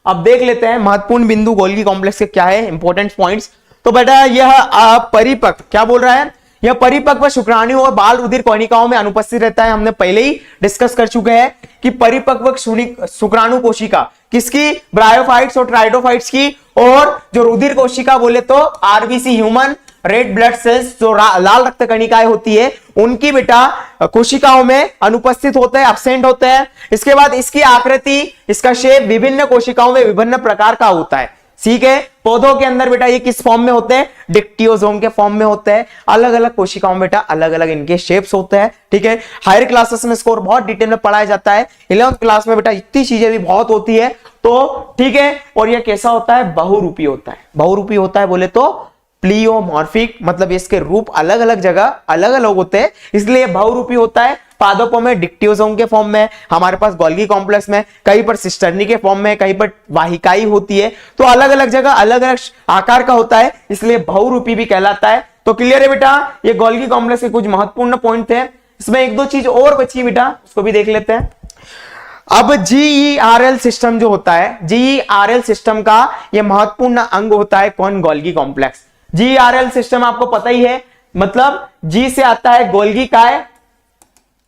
अब देख लेते हैं महत्वपूर्ण बिंदु गोल्गी कॉम्प्लेक्स के क्या है, इंपॉर्टेंट पॉइंट्स। तो बेटा यह परिपक्व क्या बोल रहा है, यह परिपक्व शुक्राणु और बाल रुधिर कोशिकाओं में अनुपस्थित रहता है। हमने पहले ही डिस्कस कर चुके हैं कि परिपक्व शुक्राणु कोशिका किसकी, ब्रायोफाइट्स और ट्राइडोफाइट्स की, और जो रुधिर कोशिका बोले तो RBC human red blood cells जो लाल रक्त कणिकाएं होती है उनकी बेटा कोशिकाओं में अनुपस्थित होते हैं, एब्सेंट होते हैं। इसके बाद इसकी आकृति, इसका शेप विभिन्न कोशिकाओं में विभिन्न प्रकार का होता है। ठीक है, पौधों के अंदर बेटा ये किस फॉर्म में होते हैं, डिक्टियोसोम के फॉर्म में होते हैं। अलग अलग कोशिकाओं में बेटा अलग अलग इनके शेप्स होते हैं। ठीक है, हायर क्लासेस में इसको बहुत डिटेल में पढ़ाया जाता है। 11th क्लास में बेटा इतनी चीजें भी बहुत होती है। तो ठीक है, और ये कैसा होता है, बहुरूपी होता है। बहुरूपी होता है बोले तो प्लियोमॉर्फिक, मतलब इसके रूप अलग अलग जगह अलग अलग होते हैं, इसलिए बहुरूपी होता है। पादपों में डिक्टियोसोम के फॉर्म में, हमारे पास गोल्गी कॉम्प्लेक्स में कहीं पर सिस्टर्नी के फॉर्म में, कहीं पर वाहिकाई होती है। तो अलग अलग जगह अलग अलग आकार का होता है, इसलिए बहुरूपी भी कहलाता है। तो क्लियर है बेटा, ये गोल्गी कॉम्प्लेक्स के कुछ महत्वपूर्ण पॉइंट थे। इसमें एक दो चीज और बची बेटा, उसको भी देख लेते हैं। अब GERL सिस्टम जो होता है, GERL सिस्टम का यह महत्वपूर्ण अंग होता है कौन, गोल्गी कॉम्प्लेक्स। GERL सिस्टम आपको पता ही है, मतलब G से आता है गोल्गी काय,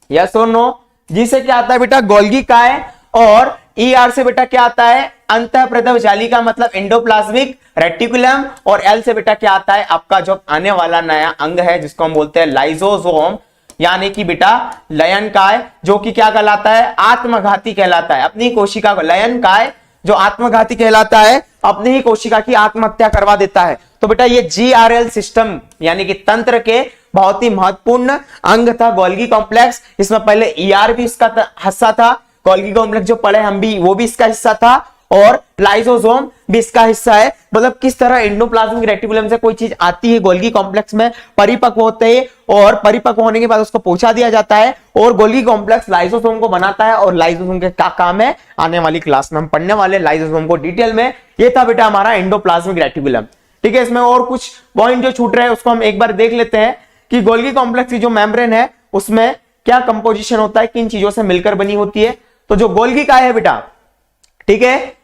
यस और नो। G से क्या आता है बेटा, गोल्गी काय, और ER से बेटा क्या आता है, अंतःप्रदव जालिका मतलब एंडोप्लाज्मिक रेटिकुलम, और L से बेटा क्या आता है, आपका जो आने वाला नया अंग है जिसको हम बोलते हैं लाइसोसोम यानी कि बेटा लयनकाय, जो कि क्या कहलाता है, आत्मघाती कहलाता है। अपनी कोशिका को, लयनकाय जो आत्मघाती कहलाता है, अपनी ही कोशिका की आत्महत्या करवा देता है। तो बेटा ये GRL सिस्टम यानी कि तंत्र के बहुत ही महत्वपूर्ण अंग था गोल्गी कॉम्प्लेक्स। इसमें पहले ER भी इसका हिस्सा था, गोल्गी कॉम्प्लेक्स जो पढ़े हम भी वो भी इसका हिस्सा था, और लाइसोसोम भी इसका हिस्सा है। मतलब किस तरह एंडोप्लाज्मिक रेटिकुलम से कोई चीज आती है गोल्गी कॉम्प्लेक्स में, परिपक्व होते हैं और परिपक्व होने के बाद उसको पहुंचा दिया जाता है, और गोल्गी कॉम्प्लेक्स लाइसोसोम को बनाता है। और लाइसोसोम के क्या काम है, आने वाली क्लास में हम पढ़ने वाले लाइसोसोम को डिटेल में। ये था बेटा हमारा एंडोप्लाज्मिक रेटिकुलम। ठीक है, इसमें और कुछ पॉइंट जो छूट रहे हैं उसको हम एक बार देख लेते हैं कि गोल्गी कॉम्प्लेक्स की जो मेम्ब्रेन है उसमें क्या कंपोजिशन होता है, किन चीजों से मिलकर बनी होती है। तो जो गोल्गी काय है बेटा, ठीक है,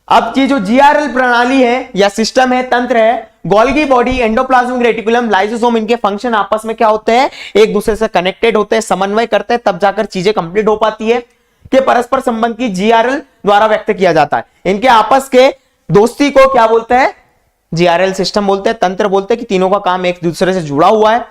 अब ये जो GRL प्रणाली है या सिस्टम है, तंत्र है, Golgi body, endoplasmic reticulum, lysosome, इनके फंक्शन आपस में क्या होते हैं, एक दूसरे से कनेक्टेड होते हैं, समन्वय करते हैं, तब जाकर चीजें कंप्लीट हो पाती है। कि परस्पर संबंध की GRL द्वारा व्यक्त किया जाता है। इनके आपस के दोस्ती को क्या बोलते हैं, GRL सिस्टम बोलते हैं, तंत्र बोलते हैं, कि तीनों का काम एक दूसरे से जुड़ा हुआ है।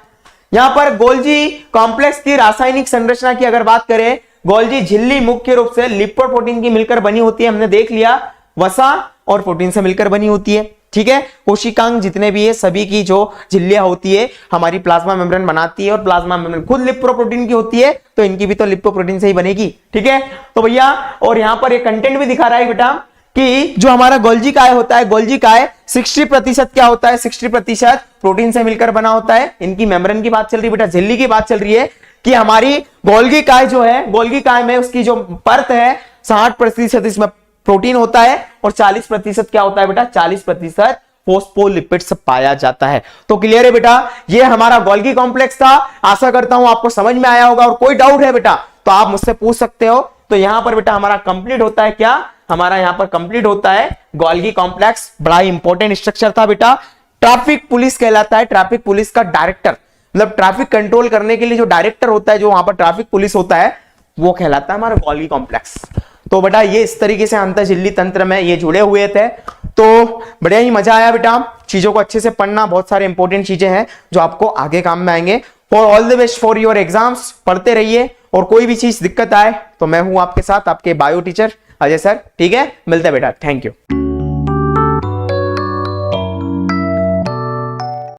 यहां पर गोल्गी कॉम्प्लेक्स की रासायनिक संरचना की अगर बात करें, गोल्गी झिल्ली मुख्य रूप से लिपोप्रोटीन की मिलकर बनी होती है, हमने देख लिया, वसा और प्रोटीन से मिलकर बनी होती है। ठीक है, कोशिकांग जितने भी है सभी की जो झिल्लियां होती है हमारी प्लाज्मा मेम्ब्रेन बनाती है, और प्लाज्मा मेम्ब्रेन खुद लिपोप्रोटीन की होती है, तो इनकी भी तो लिपोप्रोटीन से ही बनेगी। ठीक है, तो भैया और यहां पर ये कंटेंट भी दिखा रहा है बेटा कि जो हमारा गोल्गी काय होता है, गोल्गी काय 60% क्या होता है, 60% प्रोटीन से मिलकर बना होता है। इनकी मेम्ब्रेन की बात चल रही है बेटा, झिल्ली की बात चल रही है कि हमारी गोल्गी काय जो है, गोल्गी काय में उसकी जो परत है 60% इसमें प्रोटीन होता है, और 40% क्या होता है बेटा, 40% फोस्फोलिपिड्स पाया जाता है। तो क्लियर है बेटा, ये हमारा गोल्गी कॉम्प्लेक्स था। आशा करता हूं आपको समझ में आया होगा, और कोई डाउट है बेटा तो आप मुझसे पूछ सकते हो। तो यहां पर बेटा हमारा कंप्लीट होता है क्या, हमारा यहां पर कंप्लीट होता है गोल्गी कॉम्प्लेक्स। बड़ा ही इंपॉर्टेंट स्ट्रक्चर था बेटा, ट्रैफिक पुलिस कहलाता है। ट्रैफिक पुलिस का डायरेक्टर, मतलब ट्रैफिक कंट्रोल करने के लिए जो डायरेक्टर होता है, जो वहां पर ट्रैफिक पुलिस होता है, वो कहलाता है हमारा गोल्गी कॉम्प्लेक्स। तो बेटा ये इस तरीके से अंतःझिल्ली तंत्र में ये जुड़े हुए थे। तो बढ़िया ही मजा आया बेटा, चीजों को अच्छे से पढ़ना, बहुत सारे इंपॉर्टेंट चीजें हैं जो आपको आगे काम में आएंगे। For all the best for your exams, पढ़ते रहिए, और कोई भी चीज दिक्कत आए तो मैं हूं आपके साथ, आपके बायो टीचर अजय सर। ठीक है, मिलते हैं बेटा, थैंक यू।